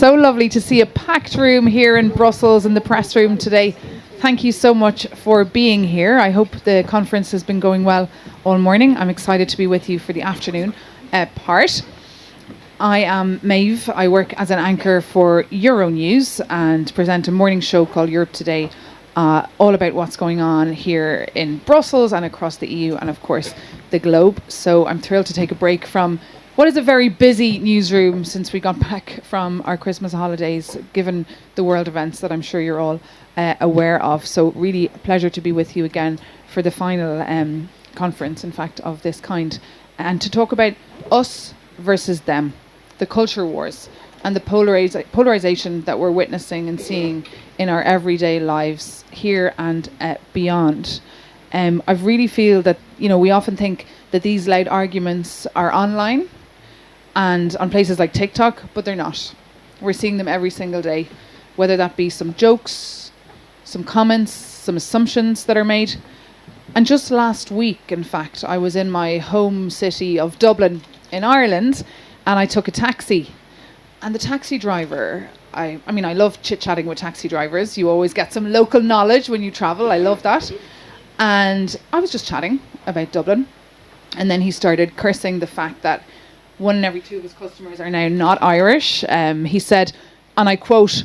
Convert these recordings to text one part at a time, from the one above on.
so lovely to see a packed room here in Brussels in the press room today. Thank you so much for being here. I hope the conference has been going well all morning. I'm excited to be with you for the afternoon part. I am Méabh. I work as an anchor for Euronews and present a morning show called Europe Today, all about what's going on here in Brussels and across the EU and, of course, the globe. So I'm thrilled to take a break from what is a very busy newsroom since we got back from our Christmas holidays, given the world events that I'm sure you're all aware of. So really a pleasure to be with you again for the final conference, in fact, of this kind, and to talk about us versus them, the culture wars and the polarization that we're witnessing and seeing in our everyday lives here and beyond. I really feel that, we often think that these loud arguments are online and on places like TikTok, but they're not. We're seeing them every single day, whether that be some jokes, some comments, some assumptions that are made. And just last week, in fact, I was in my home city of Dublin in Ireland, and I took a taxi. And the taxi driver, I love chit-chatting with taxi drivers. You always get some local knowledge when you travel. I love that. And I was just chatting about Dublin. And then he started cursing the fact that 1 in every 2 of his customers are now not Irish. He said, and I quote,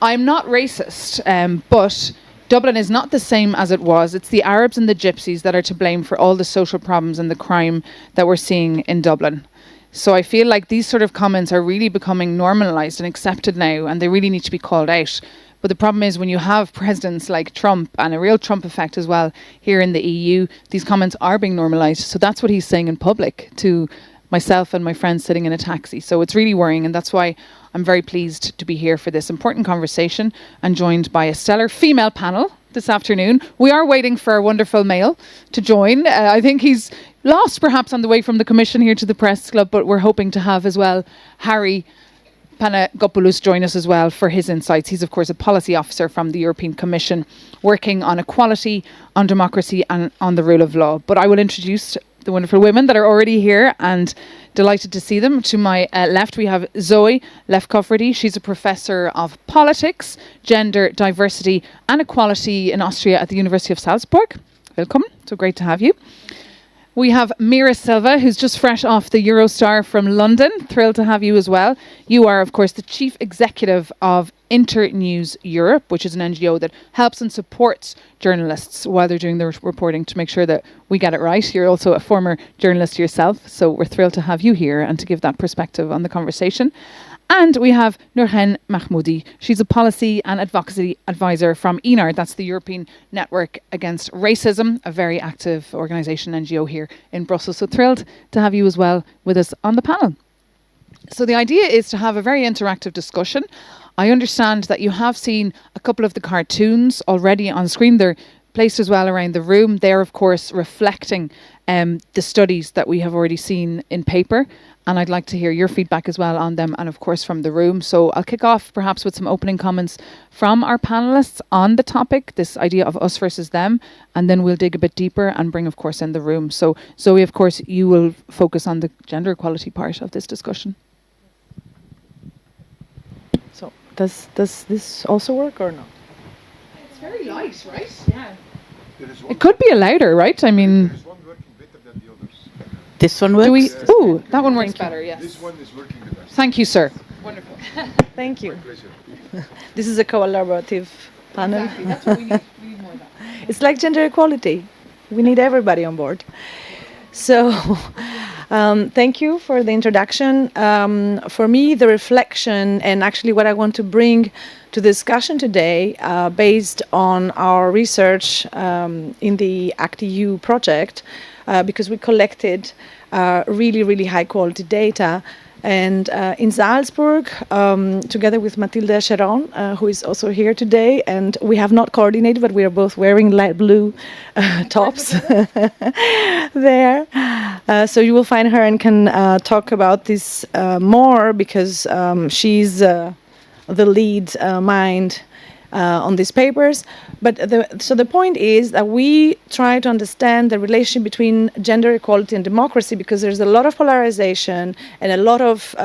"I'm not racist, but Dublin is not the same as it was. It's the Arabs and the Gypsies that are to blame for all the social problems and the crime that we're seeing in Dublin." So I feel like these sort of comments are really becoming normalised and accepted now, and they really need to be called out. But the problem is when you have presidents like Trump, and a real Trump effect as well here in the EU, these comments are being normalised. So that's what he's saying in public to myself and my friends sitting in a taxi. So it's really worrying, and that's why I'm very pleased to be here for this important conversation and joined by a stellar female panel this afternoon. We are waiting for a wonderful male to join. I think he's lost perhaps on the way from the Commission here to the Press Club, but we're hoping to have as well Harry Panagopoulos join us as well for his insights. He's of course a policy officer from the European Commission working on equality, on democracy and on the rule of law. But I will introduce the wonderful women that are already here and delighted to see them. To my left we have Zoe Lefkofridi. She's a professor of politics, gender, diversity and equality in Austria at the University of Salzburg. Welcome, so great to have you. We have Meera Selva, who's just fresh off the Eurostar from London. Thrilled to have you as well. You are, of course, the Chief Executive of Internews Europe, which is an NGO that helps and supports journalists while they're doing their reporting to make sure that we get it right. You're also a former journalist yourself, so we're thrilled to have you here and to give that perspective on the conversation. And we have Nourhene Mahmoudi. She's a policy and advocacy advisor from ENAR, that's the European Network Against Racism, a very active organisation, NGO here in Brussels. So thrilled to have you as well with us on the panel. So the idea is to have a very interactive discussion. I understand that you have seen a couple of the cartoons already on screen. They're placed as well around the room. They're, of course, reflecting the studies that we have already seen in paper. And I'd like to hear your feedback as well on them and, of course, from the room. So I'll kick off perhaps with some opening comments from our panellists on the topic, this idea of us versus them, and then we'll dig a bit deeper and bring, of course, in the room. So Zoe, of course, you will focus on the gender equality part of this discussion. So does this also work or not? It's very light, right? Yeah. It could be a louder, right? I mean... This one works? Oh, that one works better, yes. This one is working the best. Thank you, sir. Wonderful. Thank you. My pleasure. This is a collaborative panel. Exactly, that's what we need. We need more of that. It's like gender equality. We need everybody on board. So, thank you for the introduction. For me, the reflection and actually what I want to bring to the discussion today, based on our research in the ActEU Project, because we collected really, really high quality data. And in Salzburg, together with Mathilde Cheron, who is also here today, and we have not coordinated, but we are both wearing light blue tops there. So you will find her and can talk about this more, because she's the lead mind on these papers. But so the point is that we try to understand the relation between gender equality and democracy, because there's a lot of polarization and a lot of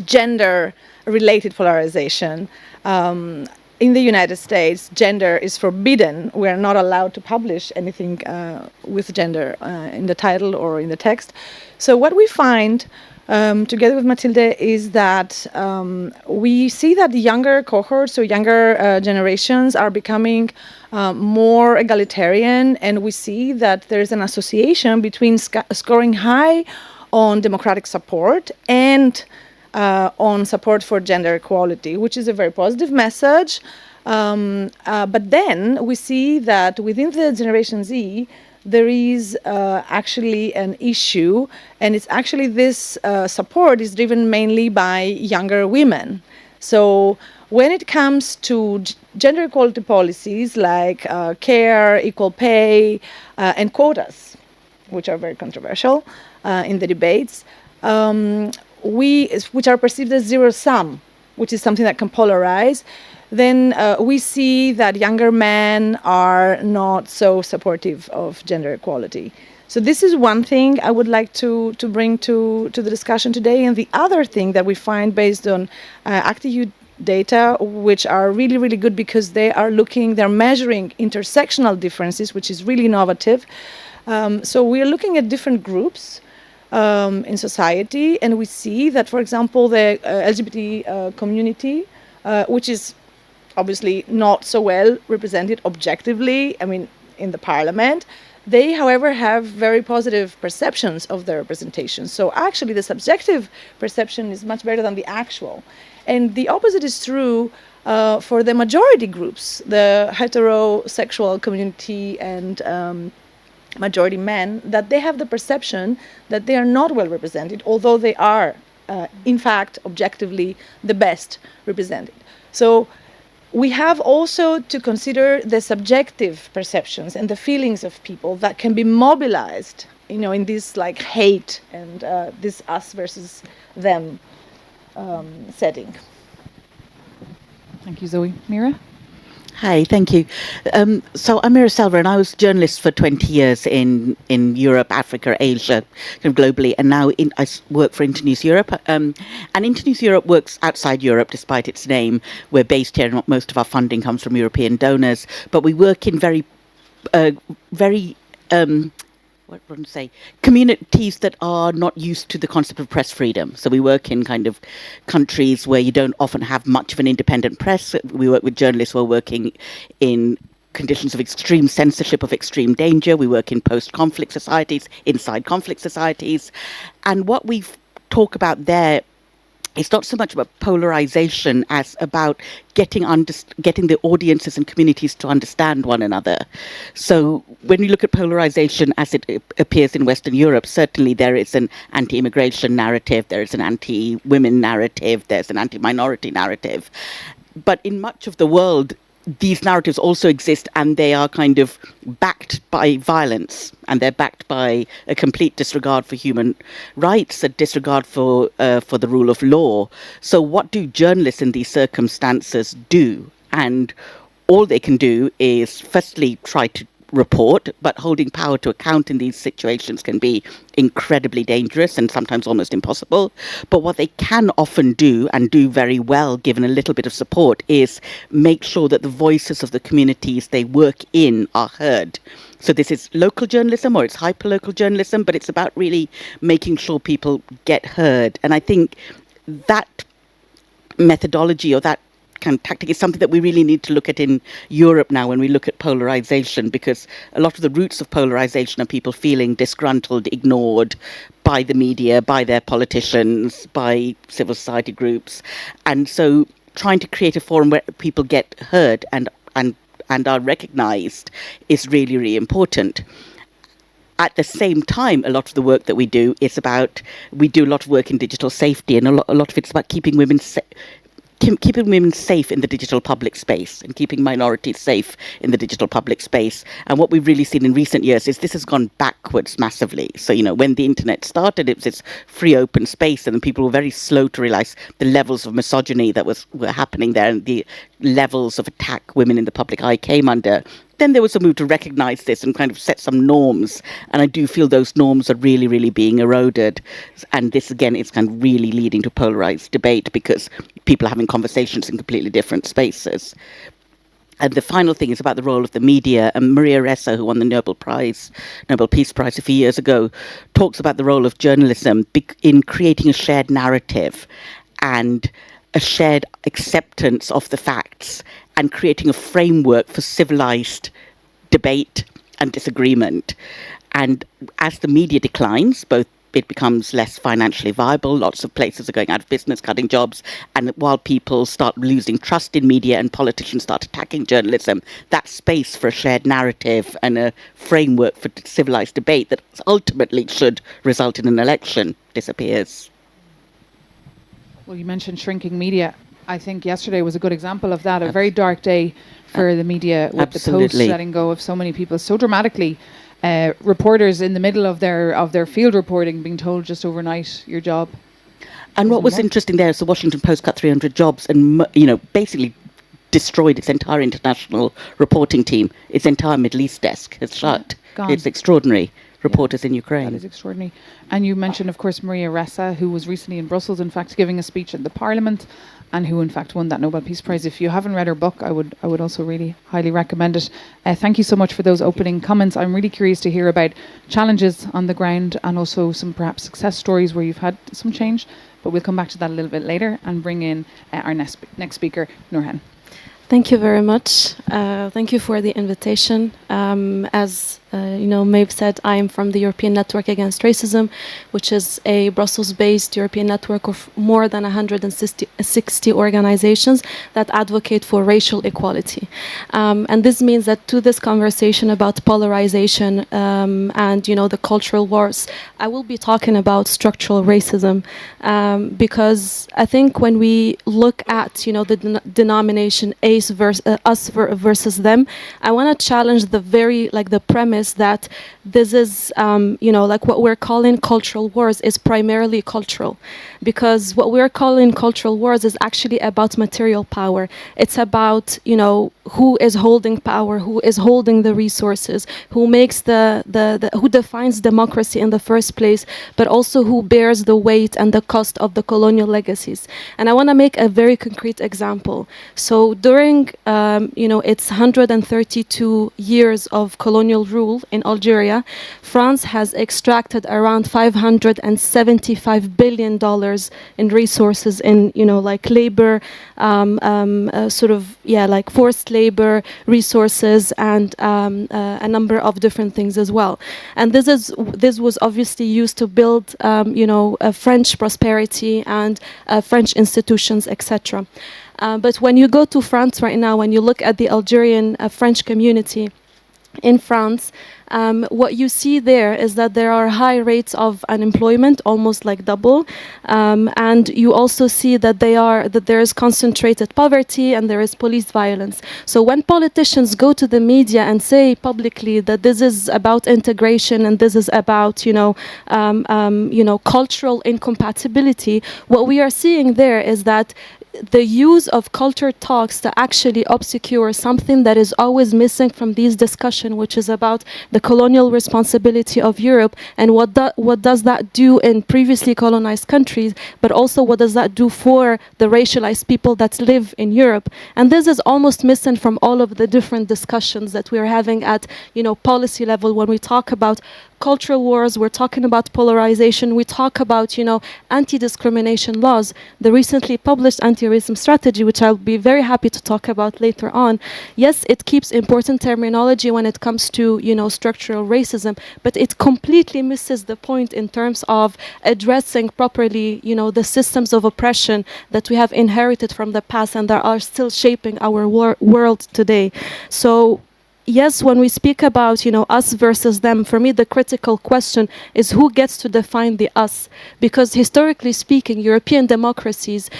gender-related polarization. In the United States, gender is forbidden. We are not allowed to publish anything with gender in the title or in the text. So what we find, together with Matilde, is that we see that the younger cohorts, so younger generations, are becoming more egalitarian, and we see that there's an association between scoring high on democratic support and on support for gender equality, which is a very positive message. But then we see that within the Generation Z, there is actually an issue, and it's actually this support is driven mainly by younger women. So when it comes to gender equality policies like care, equal pay, and quotas, which are very controversial in the debates, which are perceived as zero-sum, which is something that can polarize, then we see that younger men are not so supportive of gender equality. So this is one thing I would like to bring to the discussion today. And the other thing that we find based on ActEU data, which are really, really good because they're measuring intersectional differences, which is really innovative. So we are looking at different groups in society, and we see that, for example, the LGBT community, which is obviously not so well represented objectively, in the parliament, they, however, have very positive perceptions of their representation. So actually the subjective perception is much better than the actual. And the opposite is true for the majority groups, the heterosexual community and majority men, that they have the perception that they are not well represented, although they are, in fact, objectively the best represented. So we have also to consider the subjective perceptions and the feelings of people that can be mobilized, in this like hate and this us versus them setting. Thank you, Zoe. Meera? Hi, thank you. So I'm Meera Selva, and I was a journalist for 20 years in Europe, Africa, Asia, kind of globally, and now I work for Internews Europe. And Internews Europe works outside Europe, despite its name. We're based here, and most of our funding comes from European donors, but we work in very communities that are not used to the concept of press freedom. So we work in kind of countries where you don't often have much of an independent press. We work with journalists who are working in conditions of extreme censorship, of extreme danger. We work in post-conflict societies, inside conflict societies. And what we talk about there, it's not so much about polarization as about getting the audiences and communities to understand one another. So when you look at polarization as it appears in Western Europe, certainly there is an anti-immigration narrative, there is an anti-women narrative, there's an anti-minority narrative. But in much of the world, these narratives also exist, and they are kind of backed by violence, and they're backed by a complete disregard for human rights, a disregard for the rule of law. So what do journalists in these circumstances do? And all they can do is firstly try to report, but holding power to account in these situations can be incredibly dangerous and sometimes almost impossible. But what they can often do, and do very well given a little bit of support, is make sure that the voices of the communities they work in are heard. So this is local journalism, or it's hyperlocal journalism, but it's about really making sure people get heard. And I think that methodology, or that kind of tactic, is something that we really need to look at in Europe now when we look at polarization, because a lot of the roots of polarization are people feeling disgruntled, ignored by the media, by their politicians, by civil society groups. And so trying to create a forum where people get heard and are recognized is really, really important. At the same time, a lot of the work that we do is about, we do a lot of work in digital safety, and a lot of it's about keeping women safe in the digital public space and keeping minorities safe in the digital public space. And what we've really seen in recent years is this has gone backwards massively. So, when the internet started, it was this free open space, and people were very slow to realize the levels of misogyny that were happening there, and the levels of attack women in the public eye came under. then there was a move to recognize this and kind of set some norms. And I do feel those norms are really, really being eroded. And this, again, is kind of really leading to polarized debate because people are having conversations in completely different spaces. And the final thing is about the role of the media. And Maria Ressa, who won the Nobel Peace Prize a few years ago, talks about the role of journalism in creating a shared narrative and a shared acceptance of the facts and creating a framework for civilized debate and disagreement. And as the media declines, it becomes less financially viable. Lots of places are going out of business, cutting jobs. And while people start losing trust in media and politicians start attacking journalism, that space for a shared narrative and a framework for civilized debate that ultimately should result in an election disappears. Well, you mentioned shrinking media. I think yesterday was a good example of that, a very dark day for the media with Absolutely. the Post letting go of so many people so dramatically. Reporters in the middle of their field reporting being told just overnight, your job. And what was interesting there is the Washington Post cut 300 jobs and, basically destroyed its entire international reporting team. Its entire Middle East desk has shut. Gone. It's extraordinary. Reporters in Ukraine. That is extraordinary. And you mentioned, of course, Maria Ressa, who was recently in Brussels, in fact, giving a speech in the Parliament, and who, in fact, won that Nobel Peace Prize. If you haven't read her book, I would also really highly recommend it. Thank you so much for those opening comments. I'm really curious to hear about challenges on the ground and also some perhaps success stories where you've had some change. But we'll come back to that a little bit later and bring in our next speaker, Nourhene. Thank you very much. Thank you for the invitation. As Méabh said, I am from the European Network Against Racism, which is a Brussels-based European network of more than 160 organizations that advocate for racial equality. And this means that to this conversation about polarization and the cultural wars, I will be talking about structural racism because I think when we look at the denomination us versus them, I want to challenge the premise that this is what we're calling cultural wars is primarily cultural, because what we're calling cultural wars is actually about material power. It's about who is holding power, who is holding the resources, who makes who defines democracy in the first place, but also who bears the weight and the cost of the colonial legacies. And I want to make a very concrete example. So during its 132 years of colonial rule in Algeria, France has extracted around $575 billion in resources in labor, forced labor, resources, and a number of different things as well. And this was obviously used to build French prosperity and French institutions, etc. But when you go to France right now, when you look at the Algerian French community in France, what you see there is that there are high rates of unemployment, almost like double, and you also see that there is concentrated poverty and there is police violence. So when politicians go to the media and say publicly that this is about integration and this is about cultural incompatibility, what we are seeing there is that the use of culture talks to actually obscure something that is always missing from these discussions, which is about the colonial responsibility of Europe and what does that do in previously colonized countries, but also what does that do for the racialized people that live in Europe. And this is almost missing from all of the different discussions that we're having at policy level. When we talk about cultural wars, we're talking about polarization, we talk about anti-discrimination laws. The recently published anti-racism strategy, which I'll be very happy to talk about later on, yes, it keeps important terminology when it comes to structural racism, but it completely misses the point in terms of addressing properly the systems of oppression that we have inherited from the past and that are still shaping our world today. So yes, when we speak about, us versus them, for me, the critical question is who gets to define the us? Because historically speaking, European democracies,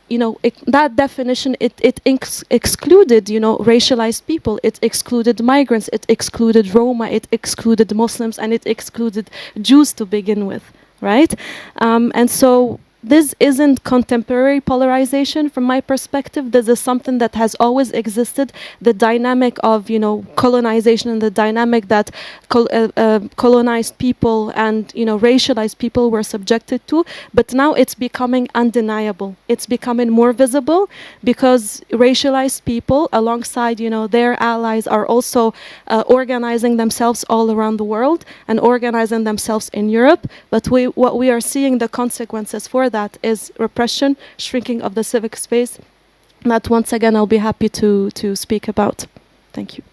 that definition, it excluded, racialized people. It excluded migrants. It excluded Roma. It excluded Muslims. And it excluded Jews to begin with, right? And so this isn't contemporary polarization from my perspective. This is something that has always existed. The dynamic of, colonization and the dynamic that colonized people and, racialized people were subjected to. But now it's becoming undeniable. It's becoming more visible because racialized people, alongside, their allies, are also organizing themselves all around the world and organizing themselves in Europe. But what we are seeing the consequences for that is repression, shrinking of the civic space. That once again I'll be happy to speak about. Thank you.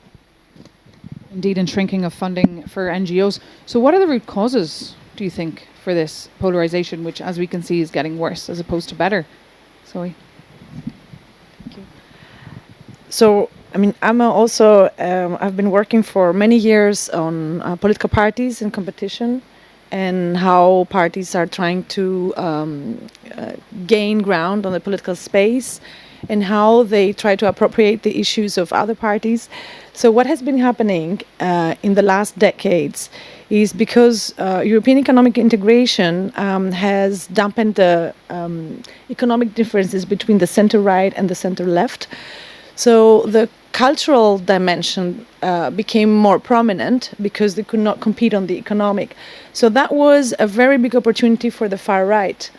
Indeed, and shrinking of funding for NGOs. So what are the root causes, do you think, for this polarization, which, as we can see, is getting worse as opposed to better? Zoe? Thank you. So, I'm also, I've been working for many years on political parties and competition, and how parties are trying to gain ground on the political space, and how they try to appropriate the issues of other parties. So what has been happening in the last decades is because European economic integration has dampened the economic differences between the center-right and the center-left. So the cultural dimension became more prominent because they could not compete on the economic. So that was a very big opportunity for the far right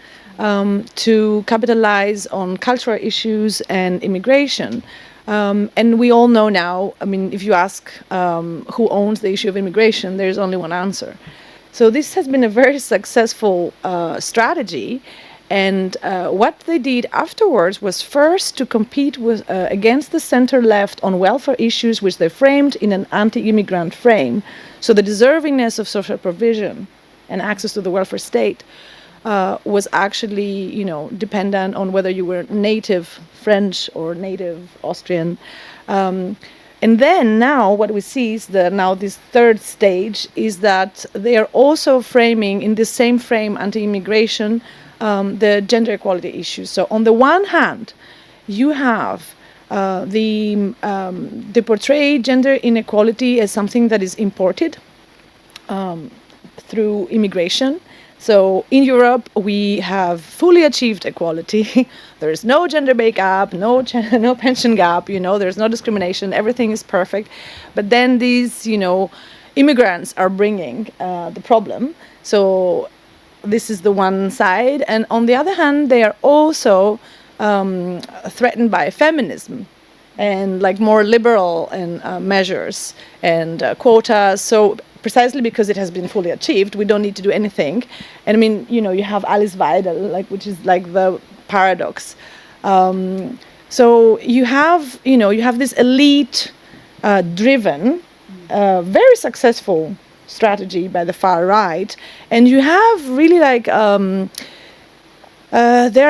to capitalize on cultural issues and immigration. And we all know now, if you ask who owns the issue of immigration, there's only one answer. So this has been a very successful strategy. And what they did afterwards was first to compete with against the center-left on welfare issues, which they framed in an anti-immigrant frame. So the deservingness of social provision and access to the welfare state was actually, dependent on whether you were native French or native Austrian. And then now what we see is that now this third stage is that they are also framing in the same frame anti-immigration the gender equality issues. So on the one hand, you have they portray gender inequality as something that is imported through immigration. So in Europe, we have fully achieved equality. There is no gender pay gap, no pension gap, there's no discrimination, everything is perfect. But then these, immigrants are bringing the problem. So this is the one side. And on the other hand, they are also threatened by feminism and more liberal and measures and quotas. So precisely because it has been fully achieved, we don't need to do anything. And you have Alice Weidel, which is the paradox. So you have this elite driven, very successful strategy by the far right, and you have really they're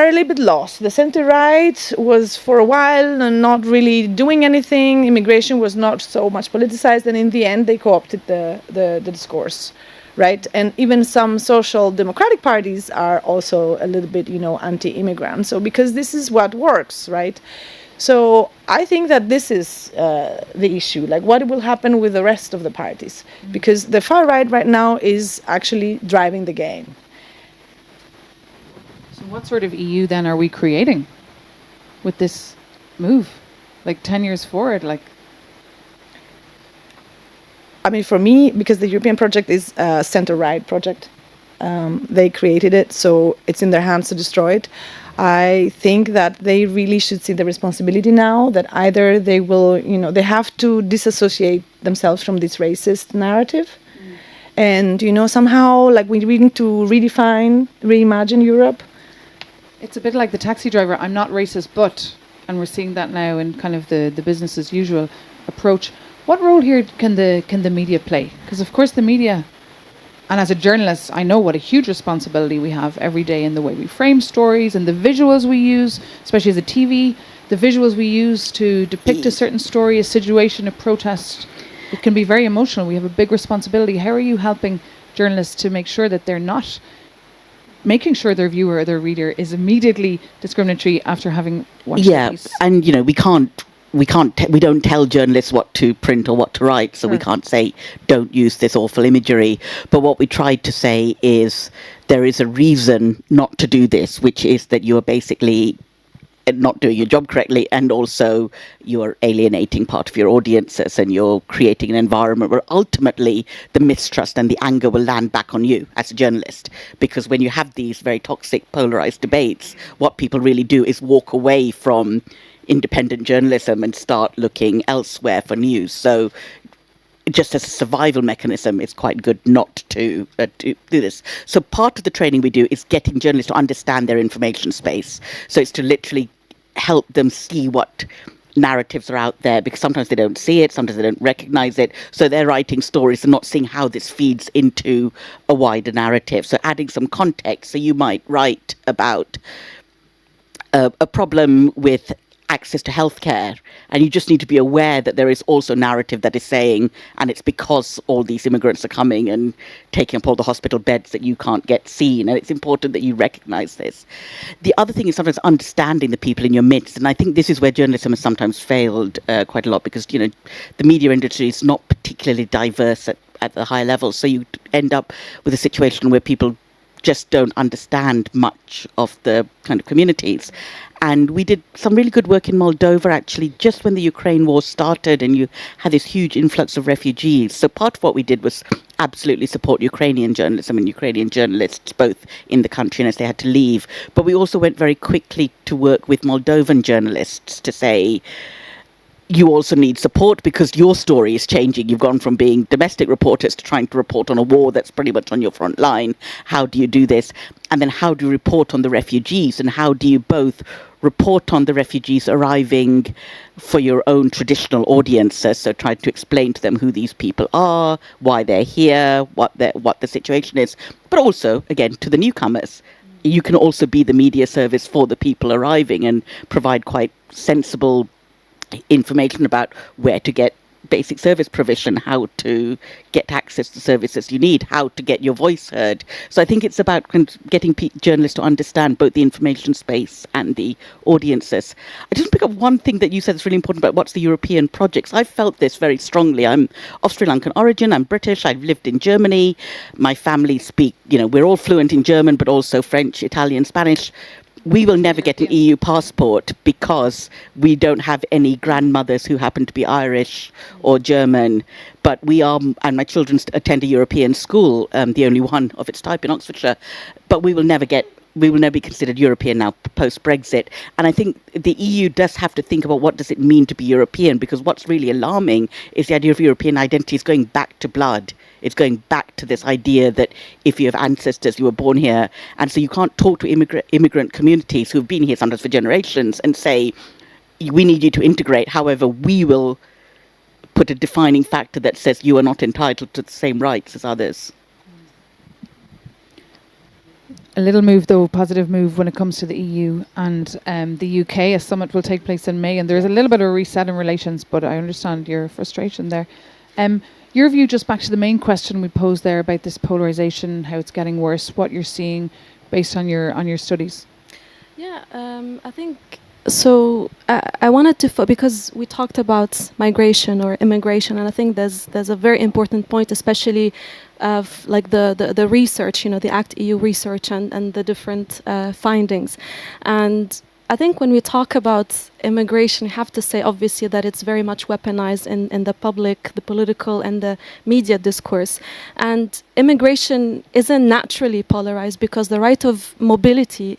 a little bit lost. The center-right was for a while not really doing anything. Immigration was not so much politicized, and in the end they co-opted the discourse, right? And even some social democratic parties are also a little bit, anti-immigrant. So because this is what works, right? So I think that this is the issue, what will happen with the rest of the parties, because the far right now is actually driving the game. So what sort of EU then are we creating with this move, 10 years forward? For me, because the European project is a center-right project, they created it, so it's in their hands to destroy it. I think that they really should see the responsibility now that either they will, they have to disassociate themselves from this racist narrative. And, somehow, we need to reimagine Europe. It's a bit like the taxi driver, I'm not racist, but, and we're seeing that now in kind of the business as usual approach. What role here can the media play? Because of course the media, and as a journalist, I know what a huge responsibility we have every day in the way we frame stories and the visuals we use, especially as a TV, the visuals we use to depict a certain story, a situation, a protest. It can be very emotional. We have a big responsibility. How are you helping journalists to make sure that they're not making sure their viewer or their reader is immediately discriminatory after having watched the piece? And we can't we don't tell journalists what to print or what to write, so we can't say don't use this awful imagery. But what we tried to say is there is a reason not to do this, which is that you are basically not doing your job correctly, and also you're alienating part of your audiences, and you're creating an environment where ultimately the mistrust and the anger will land back on you as a journalist. Because when you have these very toxic, polarized debates, what people really do is walk away from independent journalism and start looking elsewhere for news. So just as a survival mechanism, it's quite good not to do this. So part of the training we do is getting journalists to understand their information space. So it's to literally help them see what narratives are out there, because sometimes they don't see it, sometimes they don't recognize it. So they're writing stories and not seeing how this feeds into a wider narrative. So adding some context. So you might write about a problem with access to healthcare, and you just need to be aware that there is also a narrative that is saying, and it's because all these immigrants are coming and taking up all the hospital beds that you can't get seen, and it's important that you recognize this. The other thing is sometimes understanding the people in your midst, and I think this is where journalism has sometimes failed quite a lot, because the media industry is not particularly diverse at the high level, so you end up with a situation where people just don't understand much of the kind of communities. And we did some really good work in Moldova, actually, just when the Ukraine war started and you had this huge influx of refugees. So part of what we did was absolutely support Ukrainian journalism and Ukrainian journalists, both in the country and as they had to leave. But we also went very quickly to work with Moldovan journalists to say, you also need support because your story is changing. You've gone from being domestic reporters to trying to report on a war that's pretty much on your front line. How do you do this? And then how do you report on the refugees? And how do you both report on the refugees arriving for your own traditional audiences? So try to explain to them who these people are, why they're here, what the situation is. But also, again, to the newcomers, you can also be the media service for the people arriving and provide quite sensible information about where to get basic service provision, how to get access to services you need, how to get your voice heard. So I think it's about getting journalists to understand both the information space and the audiences. I just pick up one thing that you said is really important about what's the European projects. I've felt this very strongly. I'm of Sri Lankan origin, I'm British, I've lived in Germany. My family speak, we're all fluent in German, but also French, Italian, Spanish. We will never get an EU passport because we don't have any grandmothers who happen to be Irish or German. But we are, and my children attend a European school, the only one of its type in Oxfordshire. But we will never be considered European now post-Brexit. And I think the EU does have to think about what does it mean to be European, because what's really alarming is the idea of European identity is going back to blood. It's going back to this idea that if you have ancestors, you were born here. And so you can't talk to immigrant communities who have been here sometimes for generations and say, we need you to integrate. However, we will put a defining factor that says you are not entitled to the same rights as others. A little move, though, positive move when it comes to the EU and the UK. A summit will take place in May, and there is a little bit of a reset in relations, but I understand your frustration there. Your view, just back to the main question we posed there about this polarisation, how it's getting worse, what you're seeing based on your studies. Yeah, I think so. I wanted to because we talked about migration or immigration, and I think there's a very important point, especially of like the research, the ActEU research and the different findings. And I think when we talk about immigration, we have to say obviously that it's very much weaponized in the public, the political and the media discourse. And immigration isn't naturally polarized because the right of mobility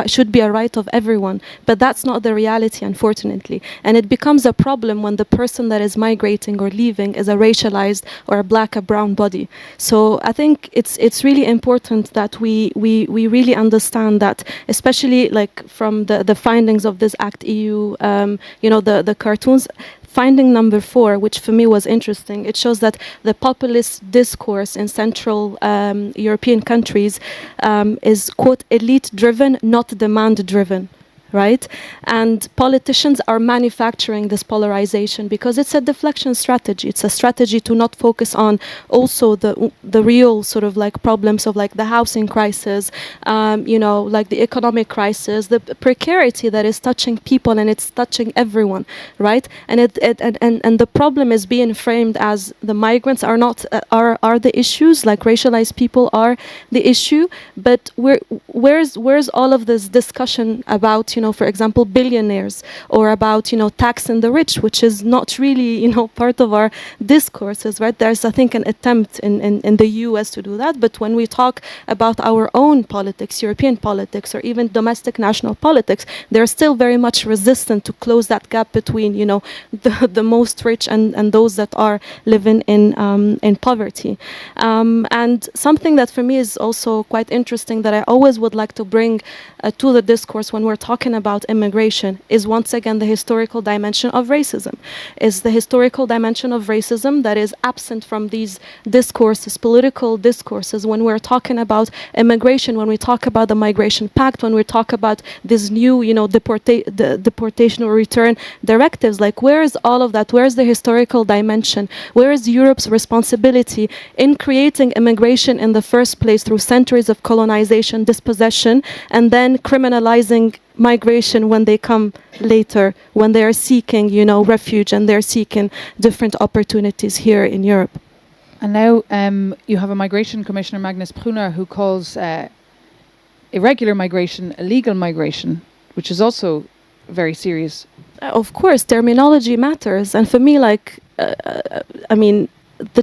should be a right of everyone. But that's not the reality, unfortunately. And it becomes a problem when the person that is migrating or leaving is a racialized or a black, a brown body. So I think it's really important that we really understand that, especially like from the findings of this ActEU, the cartoons. Finding number 4, which for me was interesting, it shows that the populist discourse in Central European countries is, quote, elite-driven, not demand-driven. right? And politicians are manufacturing this polarization because it's a deflection strategy. It's a strategy to not focus on also the real sort of like problems of like the housing crisis, like the economic crisis, the precarity that is touching people and it's touching everyone, right? And and the problem is being framed as the migrants are not are the issues, like racialized people are the issue, but where's all of this discussion about, for example, billionaires, or about, taxing the rich, which is not really, part of our discourses, right? There's, I think, an attempt in the US to do that, but when we talk about our own politics, European politics, or even domestic national politics, they're still very much resistant to close that gap between, the most rich and those that are living in poverty. And something that for me is also quite interesting that I always would like to bring to the discourse when we're talking about immigration is once again the historical dimension of racism. Is the historical dimension of racism that is absent from these discourses, political discourses, when we're talking about immigration, when we talk about the Migration Pact, when we talk about this new, deportation or return directives. Like, where is all of that? Where is the historical dimension? Where is Europe's responsibility in creating immigration in the first place through centuries of colonization, dispossession, and then criminalizing migration when they come later, when they are seeking, refuge, and they're seeking different opportunities here in Europe? And now you have a migration commissioner, Magnus Brunner, who calls irregular migration illegal migration, which is also very serious. Of course, terminology matters. And for me, the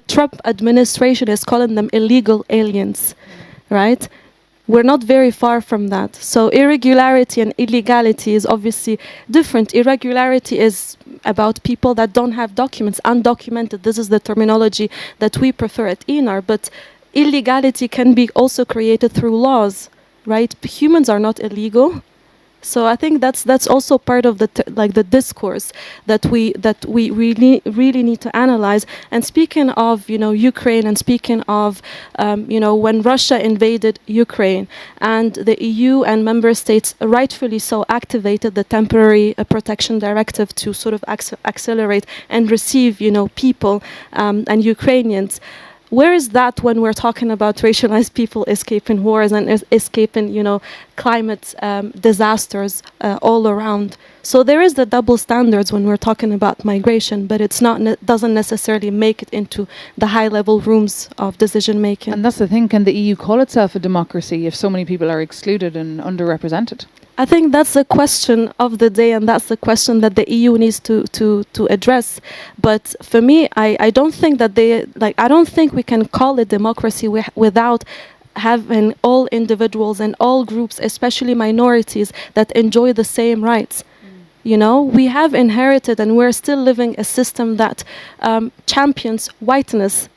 Trump administration is calling them illegal aliens, right? We're not very far from that. So irregularity and illegality is obviously different. Irregularity is about people that don't have documents, undocumented. This is the terminology that we prefer at ENAR. But illegality can be also created through laws, right? Humans are not illegal. So I think that's also part of the discourse that we really need to analyze. And speaking of Ukraine, and speaking of when Russia invaded Ukraine, and the EU and member states rightfully so activated the temporary protection directive to sort of accelerate and receive people and Ukrainians. Where is that when we're talking about racialized people escaping wars and escaping, climate disasters all around? So there is the double standards when we're talking about migration, but it's not doesn't necessarily make it into the high-level rooms of decision making. And that's the thing: can the EU call itself a democracy if so many people are excluded and underrepresented? I think that's the question of the day, and that's the question that the EU needs to address. But for me, I don't think that I don't think we can call it democracy without having all individuals and all groups, especially minorities, that enjoy the same rights. We have inherited, and we're still living a system that champions whiteness,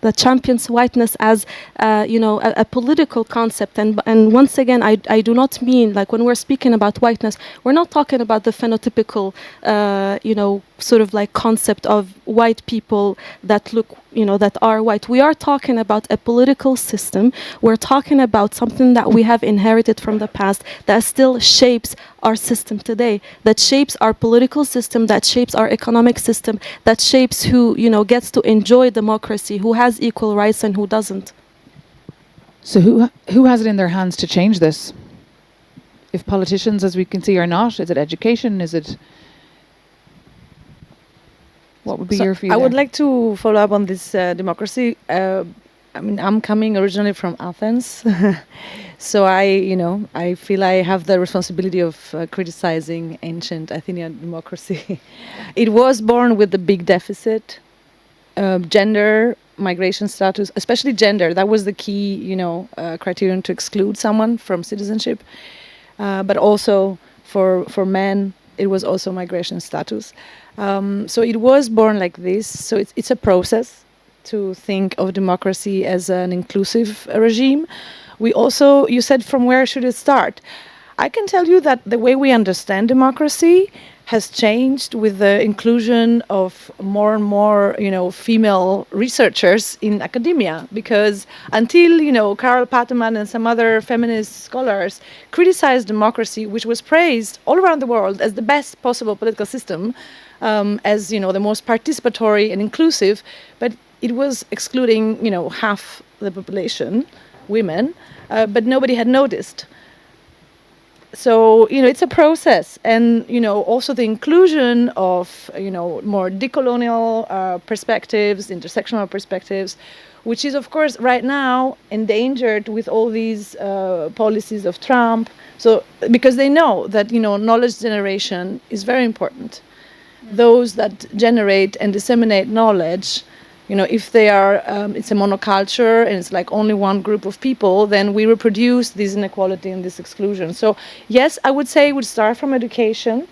as a political concept. And once again, I do not mean, like, when we're speaking about whiteness, we're not talking about the phenotypical sort of like concept of white people that look, that are white. We are talking about a political system. We're talking about something that we have inherited from the past that still shapes our system today, that shapes our political system, that shapes our economic system, that shapes who, gets to enjoy democracy, who has equal rights and who doesn't. So who has it in their hands to change this? If politicians, as we can see, are not, is it education? Is it... What would be your view? I would like to follow up on this democracy. I'm coming originally from Athens, so I feel I have the responsibility of criticizing ancient Athenian democracy. It was born with the big deficit, gender, migration status, especially gender. That was the key, criterion to exclude someone from citizenship. But also for men, it was also migration status. So it was born like this. So it's a process to think of democracy as an inclusive regime. You said, from where should it start? I can tell you that the way we understand democracy has changed with the inclusion of more and more, female researchers in academia. Because until, Carol Pateman and some other feminist scholars criticized democracy, which was praised all around the world as the best possible political system, as, the most participatory and inclusive, but it was excluding, half the population, women, but nobody had noticed. So, it's a process, and, also the inclusion of, more decolonial perspectives, intersectional perspectives, which is, of course, right now endangered with all these policies of Trump. So, because they know that, knowledge generation is very important. Those that generate and disseminate knowledge, if they are, it's a monoculture and it's like only one group of people, then we reproduce this inequality and this exclusion. So yes, I would say it would start from education,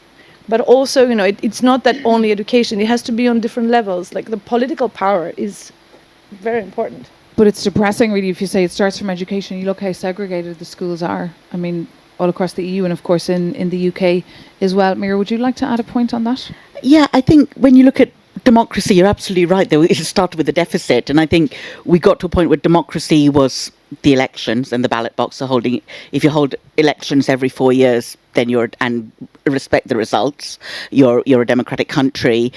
but also, it's not that only education, it has to be on different levels. Like the political power is very important. But it's depressing, really, if you say it starts from education. You look how segregated the schools are. I mean, all across the EU and, of course, in the UK as well. Meera, would you like to add a point on that? Yeah, I think when you look at democracy, you're absolutely right. Though it started with a deficit, and I think we got to a point where democracy was the elections and the ballot box are holding. If you hold elections every 4 years, then and respect the results, you're a democratic country.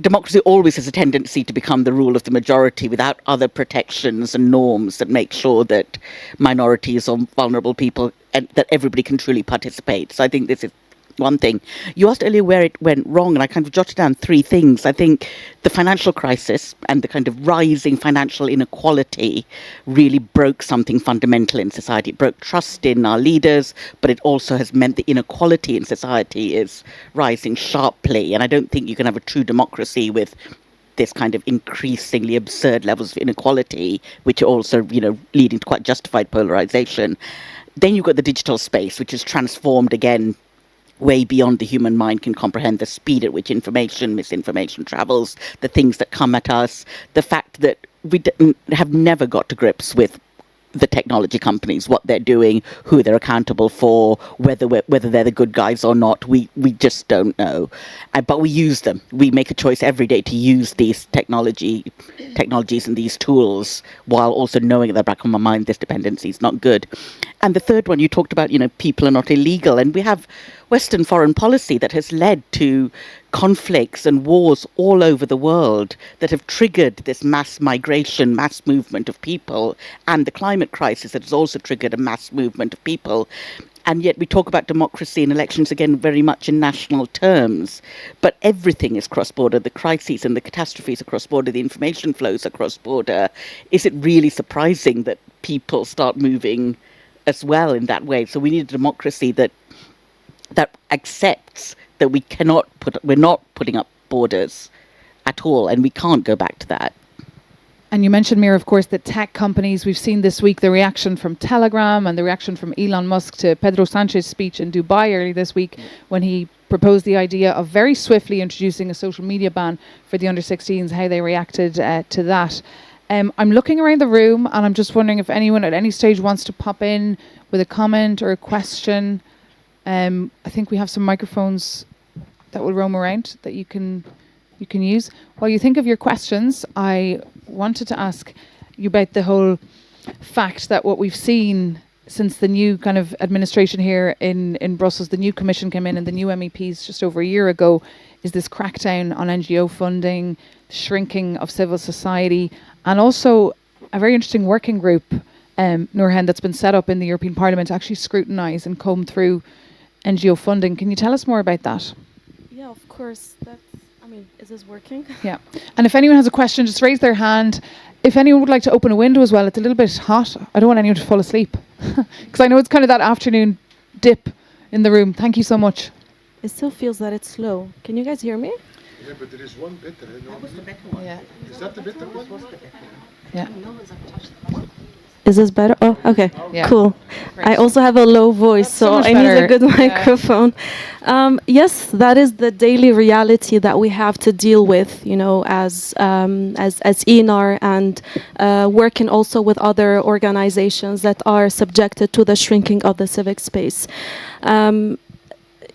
Democracy always has a tendency to become the rule of the majority without other protections and norms that make sure that minorities or vulnerable people and that everybody can truly participate. So I think this is one thing. You asked earlier where it went wrong, and I kind of jotted down 3 things. I think the financial crisis and the kind of rising financial inequality really broke something fundamental in society. It broke trust in our leaders, but it also has meant the inequality in society is rising sharply. And I don't think you can have a true democracy with this kind of increasingly absurd levels of inequality, which are also, leading to quite justified polarization. Then you've got the digital space, which is transformed again way beyond the human mind can comprehend, the speed at which misinformation travels, the things that come at us, the fact that we have never got to grips with the technology companies, what they're doing, who they're accountable for, whether they're the good guys or not. We just don't know. But we use them. We make a choice every day to use these technologies and these tools, while also knowing at the back of my mind this dependency is not good. And the third one, you talked about, people are not illegal. And we have Western foreign policy that has led to conflicts and wars all over the world that have triggered this mass migration, mass movement of people, and the climate crisis that has also triggered a mass movement of people. And yet we talk about democracy and elections again very much in national terms, but everything is cross-border. The crises and the catastrophes are cross-border, the information flows are cross-border. Is it really surprising that people start moving as well in that way? So we need a democracy that accepts that we're not putting up borders at all, and we can't go back to that. And you mentioned, Meera, of course, that tech companies, we've seen this week the reaction from Telegram and the reaction from Elon Musk to Pedro Sanchez's speech in Dubai early this week, when he proposed the idea of very swiftly introducing a social media ban for the under-16s, how they reacted to that. I'm looking around the room, and I'm just wondering if anyone at any stage wants to pop in with a comment or a question. I think we have some microphones that will roam around that you can use. While you think of your questions, I wanted to ask you about the whole fact that what we've seen since the new kind of administration here in Brussels, the new commission came in and the new MEPs just over a year ago, is this crackdown on NGO funding, shrinking of civil society, and also a very interesting working group, Nourhene, that's been set up in the European Parliament to actually scrutinise and comb through NGO funding. Can you tell us more about that? Yeah, of course. Is this working? Yeah. And if anyone has a question, just raise their hand. If anyone would like to open a window as well, it's a little bit hot. I don't want anyone to fall asleep. Because I know it's kind of that afternoon dip in the room. Thank you so much. It still feels that it's slow. Can you guys hear me? Yeah, but there is one better. That was the better one. Yeah. Is that the better one? Yeah. Is this better? Oh, okay. Yeah. Cool. Great. I also have a low voice, so much I need a better. good microphone. Yes, that is the daily reality that we have to deal with, as ENAR, and working also with other organizations that are subjected to the shrinking of the civic space.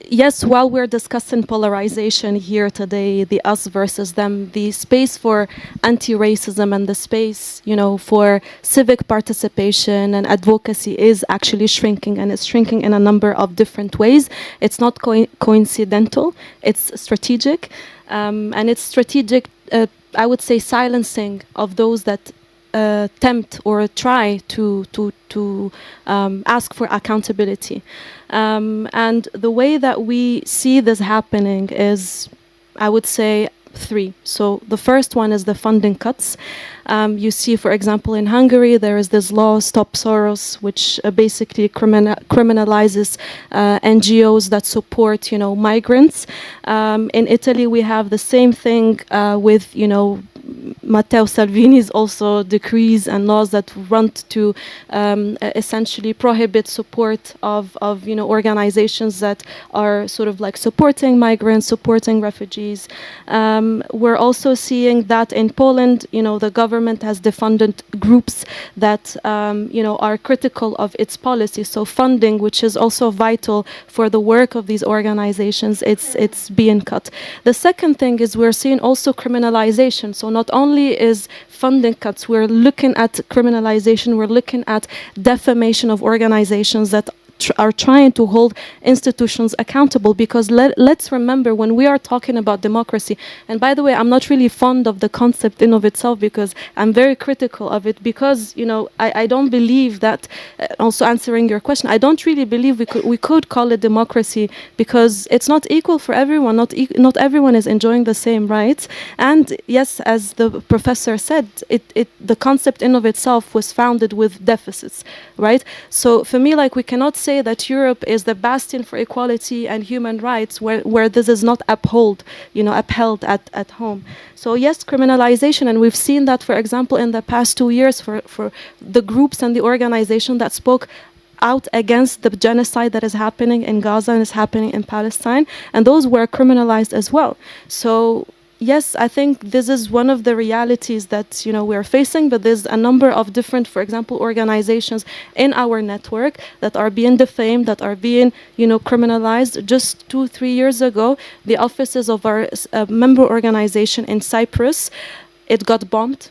yes, while we're discussing polarization here today, the us versus them, the space for anti-racism and the space, for civic participation and advocacy is actually shrinking, and it's shrinking in a number of different ways. It's not coincidental, it's strategic, and it's strategic, I would say, silencing of those that tempt or try to ask for accountability. And the way that we see this happening is, I would say, three. So the first one is the funding cuts. You see, for example, in Hungary, there is this law, Stop Soros, which basically criminalizes NGOs that support, migrants. In Italy, we have the same thing with, Matteo Salvini's also decrees and laws that want to essentially prohibit support of organizations that are sort of like supporting migrants, supporting refugees. We're also seeing that in Poland, the government has defunded groups that are critical of its policy. So funding, which is also vital for the work of these organizations, it's being cut. The second thing is we're seeing also criminalization. So not only is funding cuts, we're looking at criminalization, we're looking at defamation of organizations that are trying to hold institutions accountable, because let's remember, when we are talking about democracy, and by the way, I'm not really fond of the concept in of itself, because I'm very critical of it, because I don't believe that, also answering your question, I don't really believe we could call it democracy, because it's not equal for everyone. Not everyone is enjoying the same rights. And yes, as the professor said, the concept in of itself was founded with deficits, right? So for me, we cannot say that Europe is the bastion for equality and human rights where this is not upheld at home. So yes, criminalization, and we've seen that, for example, in the past 2 years for the groups and the organization that spoke out against the genocide that is happening in Gaza and is happening in Palestine, and those were criminalized as well. So yes, I think this is one of the realities that we're facing, but there's a number of different, for example, organizations in our network that are being defamed, that are being criminalized. Just 2-3 years ago, the offices of our member organization in Cyprus, it got bombed,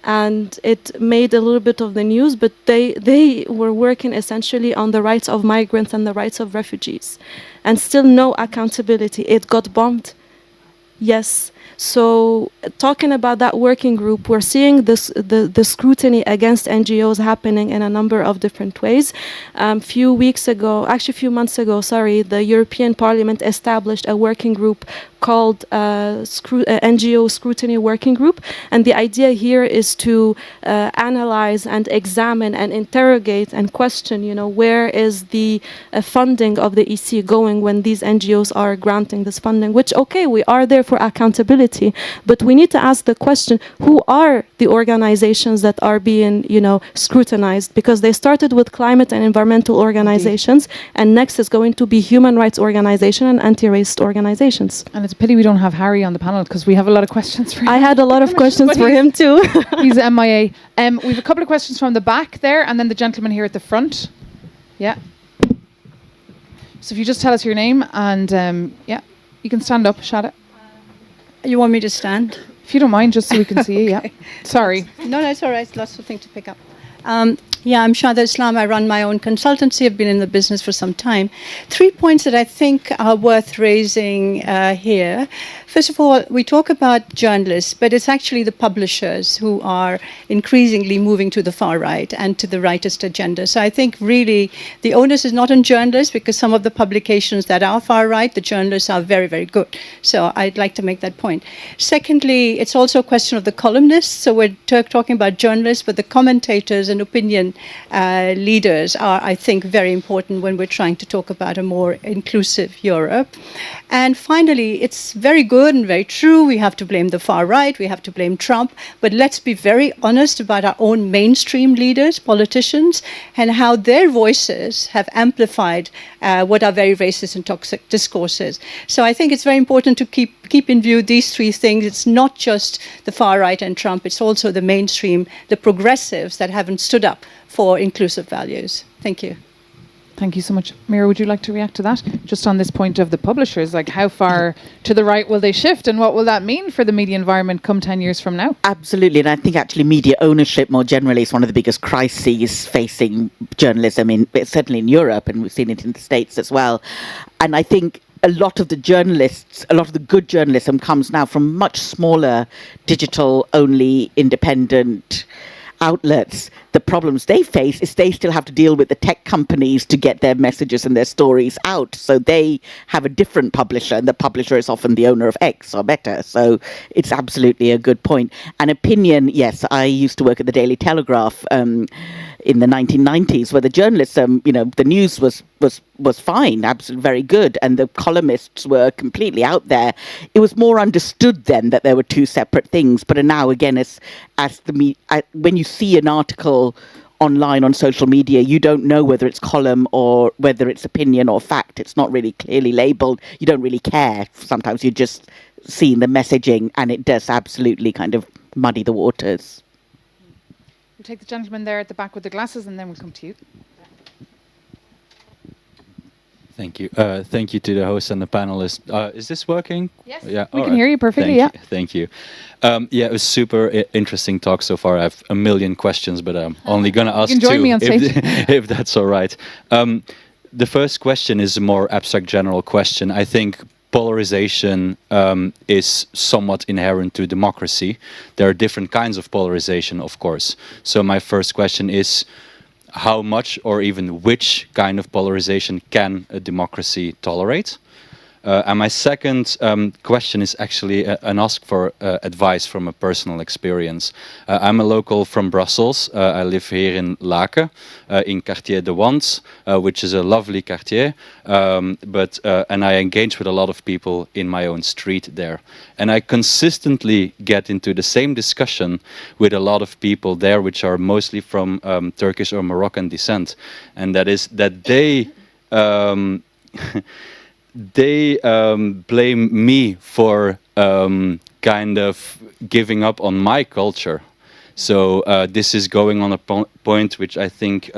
and it made a little bit of the news, but they were working essentially on the rights of migrants and the rights of refugees, and still no accountability. It got bombed. Yes. So talking about that working group, we're seeing the scrutiny against NGOs happening in a number of different ways. Few months ago, the European Parliament established a working group called NGO Scrutiny Working Group. And the idea here is to analyze and examine and interrogate and question, where is the funding of the EC going when these NGOs are granting this funding, which, okay, we are there for accountability, but we need to ask the question, who are the organizations that are being, scrutinized? Because they started with climate and environmental organizations, and next is going to be human rights organizations and anti-racist organizations. And it's a pity we don't have Harry on the panel, because we have a lot of questions for him. I had a lot of questions for him too. He's MIA. We have a couple of questions from the back there, and then the gentleman here at the front. Yeah. So if you just tell us your name, and you can stand up, Shada. You want me to stand? If you don't mind, just so we can see you, yeah. Sorry. No, it's all right. Lots of things to pick up. I'm Shada Islam. I run my own consultancy. I've been in the business for some time. 3 points that I think are worth raising here. First of all, we talk about journalists, but it's actually the publishers who are increasingly moving to the far right and to the rightist agenda. So I think really the onus is not on journalists, because some of the publications that are far right, the journalists are very, very good. So I'd like to make that point. Secondly, it's also a question of the columnists. So we're talking about journalists, but the commentators and opinion leaders are, I think, very important when we're trying to talk about a more inclusive Europe. And finally, it's very good and very true. We have to blame the far right. We have to blame Trump. But let's be very honest about our own mainstream leaders, politicians, and how their voices have amplified what are very racist and toxic discourses. So I think it's very important to keep in view these three things. It's not just the far right and Trump. It's also the mainstream, the progressives that haven't stood up for inclusive values. Thank you. Thank you so much. Meera, would you like to react to that? Just on this point of the publishers, like how far to the right will they shift and what will that mean for the media environment come 10 years from now? Absolutely. And I think actually media ownership more generally is one of the biggest crises facing journalism, certainly in Europe, and we've seen it in the States as well. And I think a lot of the good journalism comes now from much smaller digital-only independent outlets. The problems they face is they still have to deal with the tech companies to get their messages and their stories out. So they have a different publisher, and the publisher is often the owner of X or Meta. So it's absolutely a good point. And opinion, yes, I used to work at the Daily Telegraph in the 1990s, where the journalism, the news was fine, absolutely very good, and the columnists were completely out there. It was more understood then that there were two separate things, but now again, when you see an article online on social media, you don't know whether it's column or whether it's opinion or fact. It's not really clearly labeled. You don't really care. Sometimes you're just seeing the messaging, and it does absolutely kind of muddy the waters. We'll take the gentleman there at the back with the glasses, and then we'll come to you. Thank you. Thank you to the host and the panelists. Is this working? Yes, yeah, we can hear you perfectly. Thank you. It was super interesting talk so far. I have a million questions, but I'm only going to ask you can join two, me on stage. if that's all right. The first question is a more abstract general question. I think polarization is somewhat inherent to democracy. There are different kinds of polarization, of course. So my first question is, how much or even which kind of polarization can a democracy tolerate? And my second question is actually an ask for advice from a personal experience. I'm a local from Brussels. I live here in Laken, in Quartier de Wans, which is a lovely quartier. And I engage with a lot of people in my own street there. And I consistently get into the same discussion with a lot of people there, which are mostly from Turkish or Moroccan descent. And that is that they... they blame me for kind of giving up on my culture. So this is going on a point which I think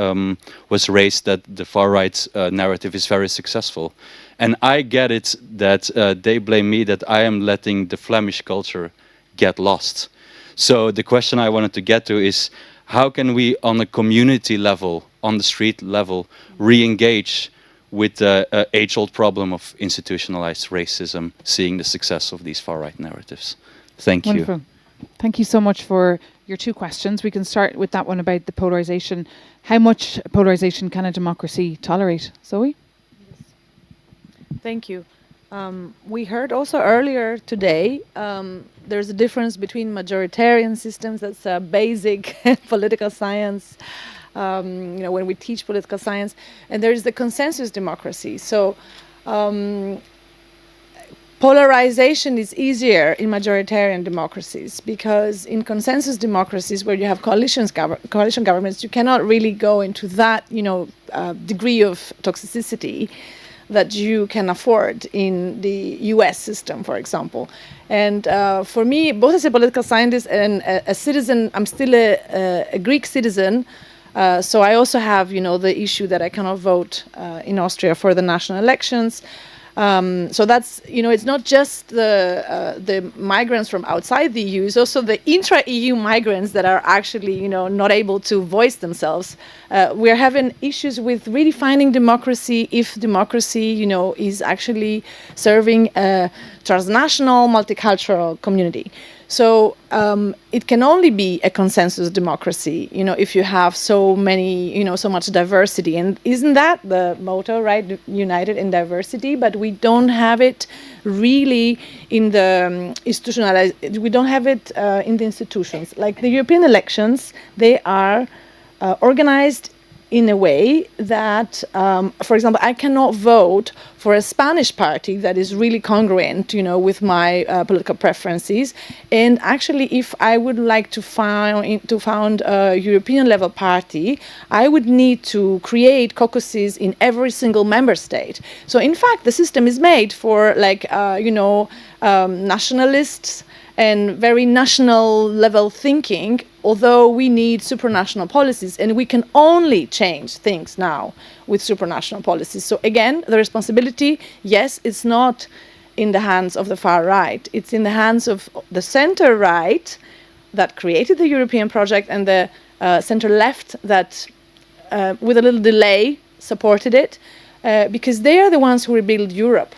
was raised, that the far-right narrative is very successful. And I get it that they blame me that I am letting the Flemish culture get lost. So the question I wanted to get to is, how can we on a community level, on the street level, re-engage with the age-old problem of institutionalized racism, seeing the success of these far-right narratives? Thank you. Wonderful. Thank you so much for your two questions. We can start with that one about the polarization. How much polarization can a democracy tolerate? Zoe? Thank you. We heard also earlier today, there's a difference between majoritarian systems, that's a basic political science, when we teach political science, and there is the consensus democracy. So polarization is easier in majoritarian democracies, because in consensus democracies, where you have coalition governments, you cannot really go into that degree of toxicity that you can afford in the US system, for example. And for me, both as a political scientist and a citizen, I'm still a Greek citizen. So I also have, the issue that I cannot vote in Austria for the national elections. So that's, it's not just the migrants from outside the EU, it's also the intra-EU migrants that are actually, not able to voice themselves. We're having issues with redefining democracy, if democracy, is actually serving a transnational, multicultural community. So it can only be a consensus democracy, if you have so many, so much diversity. And isn't that the motto, right? United in diversity, but we don't have it really in the institutionalized. We don't have it in the institutions. Like the European elections, they are organized in a way that, for example, I cannot vote for a Spanish party that is really congruent, with my political preferences. And actually, if I would like to found a European-level party, I would need to create caucuses in every single member state. So, in fact, the system is made for, nationalists and very national level thinking, although we need supranational policies, and we can only change things now with supranational policies. So again, the responsibility, yes, it's not in the hands of the far right, it's in the hands of the center right that created the European project, and the center left that with a little delay supported it, because they are the ones who rebuild Europe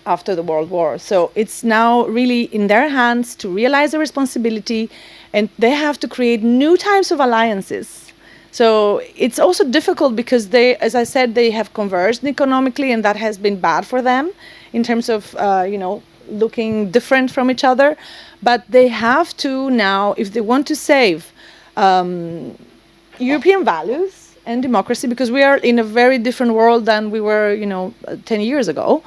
after the World War. So it's now really in their hands to realize the responsibility, and they have to create new types of alliances. So it's also difficult because they, as I said, they have converged economically, and that has been bad for them in terms of, looking different from each other. But they have to now, if they want to save European values and democracy, because we are in a very different world than we were, 10 years ago.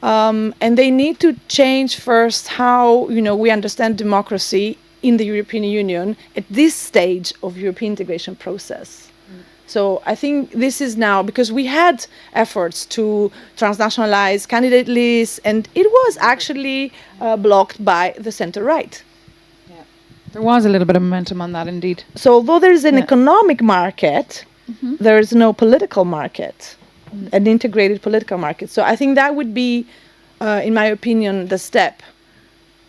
And they need to change first how, we understand democracy in the European Union at this stage of European integration process. So I think this is now, because we had efforts to transnationalize candidate lists, and it was actually blocked by the center-right. There was a little bit of momentum on that, indeed. So although there is an economic market, there is no political market, an integrated political market. So I think that would be, in my opinion, the step.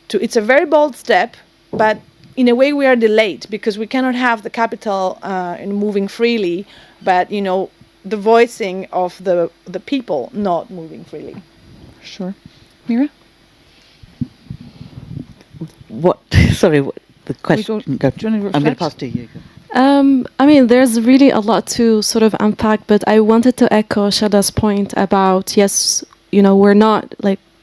It's a very bold step, but in a way we are delayed, because we cannot have the capital moving freely, but the voicing of the people not moving freely. Sure. Meera? What? Sorry, what, the question. Do you want to I'm going to reflect? pass to you. There's really a lot to sort of unpack, but I wanted to echo Shada's point about, yes, we're not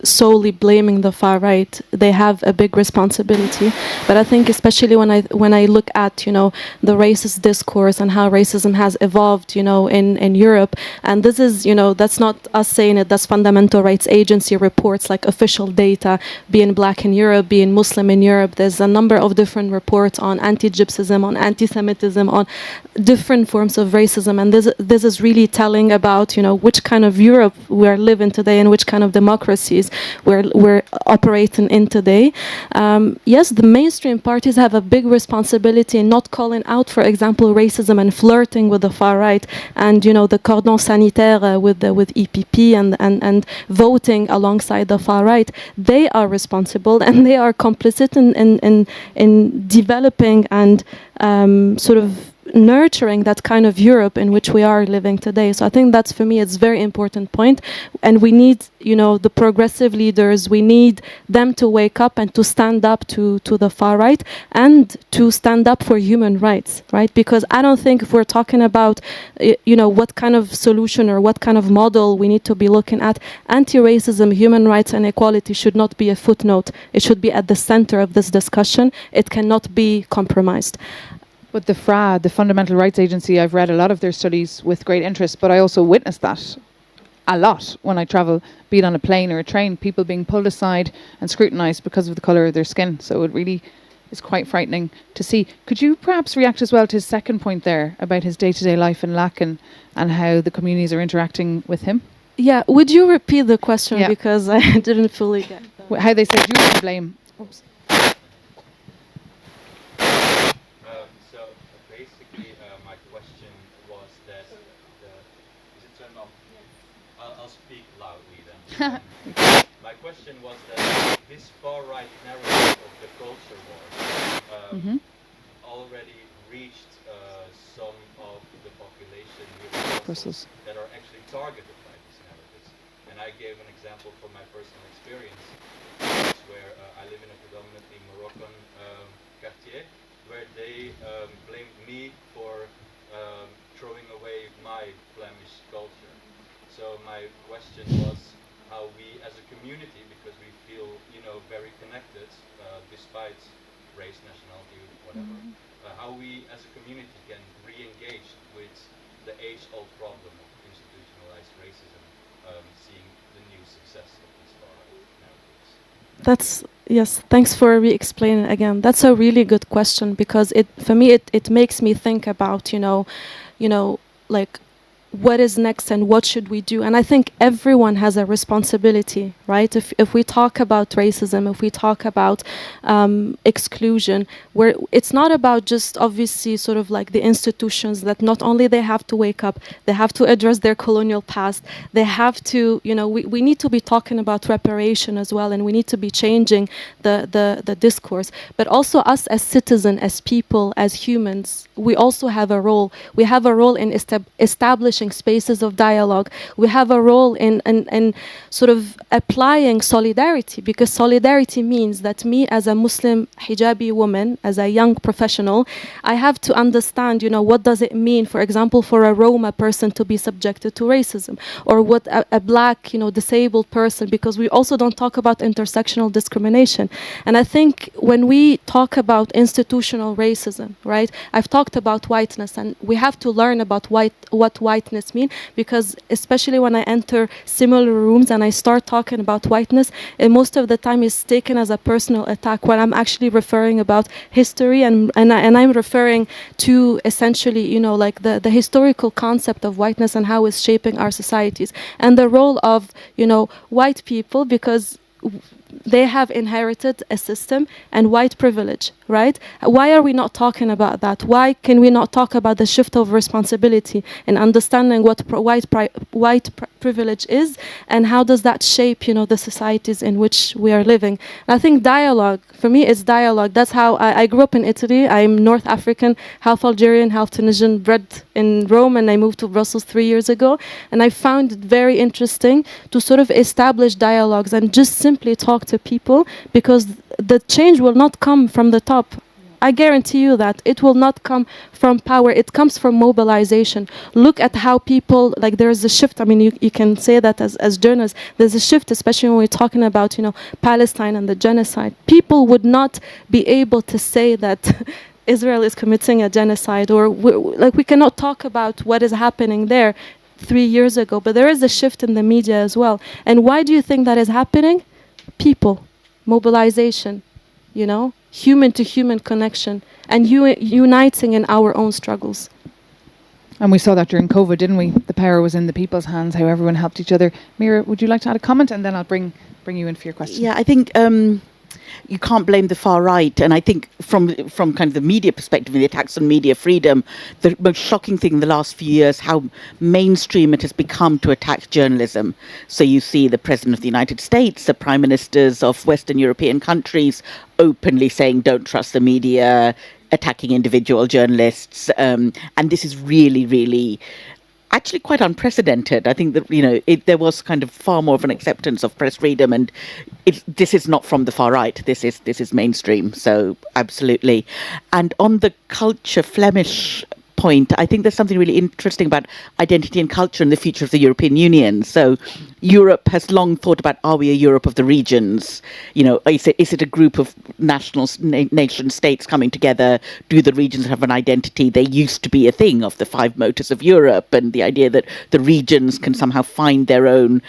solely blaming the far right. They have a big responsibility, but I think especially when I look at the racist discourse and how racism has evolved in Europe, and this is that's not us saying it, that's fundamental rights agency reports, like official data, being black in Europe, being Muslim in Europe. There's a number of different reports on anti-Gypsyism, on anti-Semitism, on different forms of racism, and this is really telling about which kind of Europe we are living today and which kind of democracies we're operating in today. Yes, the mainstream parties have a big responsibility in not calling out, for example, racism and flirting with the far right, and the cordon sanitaire with EPP and voting alongside the far right. They are responsible, and they are complicit in developing and sort of nurturing that kind of Europe in which we are living today. So I think that's, for me, it's a very important point. And we need, the progressive leaders, we need them to wake up and to stand up to the far right, and to stand up for human rights, right? Because I don't think, if we're talking about, what kind of solution or what kind of model we need to be looking at, anti-racism, human rights and equality should not be a footnote. It should be at the center of this discussion. It cannot be compromised. But the FRA, the Fundamental Rights Agency, I've read a lot of their studies with great interest, but I also witnessed that a lot when I travel, be it on a plane or a train, people being pulled aside and scrutinised because of the colour of their skin. So it really is quite frightening to see. Could you perhaps react as well to his second point there about his day-to-day life in Laeken and how the communities are interacting with him? Yeah, would you repeat the question, because I didn't fully get that. How they said you were to blame. Oops. My question was that is it turned on? I'll speak loudly then. My question was that this far-right narrative of the culture war already reached some of the population here in Brussels that are actually targeted by these narratives. And I gave an example from my personal experience, where I live in a predominantly Moroccan quartier, where they blamed me for throwing away my Flemish culture. So my question was how we as a community, because we feel very connected despite race, nationality, whatever, how we as a community can re-engage with the age-old problem of institutionalized racism, seeing the new success of these far-right narratives. Yes, thanks for re-explaining again. That's a really good question, because for me it makes me think about, what is next and what should we do. And I think everyone has a responsibility, right? If we talk about racism, if we talk about exclusion, where it's not about just obviously sort of like the institutions that not only they have to wake up, they have to address their colonial past, they have to, you know, we need to be talking about reparation as well, and we need to be changing the discourse. But also us as citizens, as people, as humans, we also have a role. We have a role in establishing spaces of dialogue. We have a role in sort of applying solidarity, because solidarity means that me as a Muslim hijabi woman, as a young professional, I have to understand, you know, what does it mean, for example, for a Roma person to be subjected to racism, or what a black, you know, disabled person, because we also don't talk about intersectional discrimination. And I think when we talk about institutional racism, right, I've talked about whiteness, and we have to learn about what whiteness mean, because especially when I enter similar rooms and I start talking about whiteness, and most of the time it's taken as a personal attack, when I'm actually referring about history, and I'm referring to essentially, you know, like the historical concept of whiteness and how it's shaping our societies, and the role of, you know, white people, because they have inherited a system and white privilege, right? Why are we not talking about that? Why can we not talk about the shift of responsibility and understanding what white privilege is, and how does that shape, you know, the societies in which we are living? And I think dialogue, for me, is dialogue. That's how I grew up in Italy. I'm North African, half Algerian, half Tunisian, bred in Rome, and I moved to Brussels 3 years ago. And I found it very interesting to sort of establish dialogues and just simply talk to people, because the change will not come from the top. I guarantee you that it will not come from power. It comes from mobilization. Look at how people, like, there's a shift. I mean, you can say that as journalists, there's a shift, especially when we're talking about, you know, Palestine and the genocide. People would not be able to say that Israel is committing a genocide, or we cannot talk about what is happening there 3 years ago. But there is a shift in the media as well. And why do you think that is happening? People, mobilization, you know, human-to-human connection, and uniting in our own struggles. And we saw that during COVID, didn't we? The power was in the people's hands, how everyone helped each other. Meera, would you like to add a comment? And then I'll bring you in for your question. Yeah, I think you can't blame the far right. And I think from kind of the media perspective and the attacks on media freedom, the most shocking thing in the last few years, how mainstream it has become to attack journalism. So you see the President of the United States, the Prime Ministers of Western European countries openly saying, don't trust the media, attacking individual journalists. And this is really, really actually quite unprecedented. I think that, you know, there was kind of far more of an acceptance of press freedom, and this is not from the far right. This is mainstream. So absolutely. And on the culture Flemish point, I think there's something really interesting about identity and culture and the future of the European Union. So Europe has long thought about, are we a Europe of the regions? You know, is it a group of nation states coming together? Do the regions have an identity? They used to be a thing of the 5 motors of Europe, and the idea that the regions can somehow find their own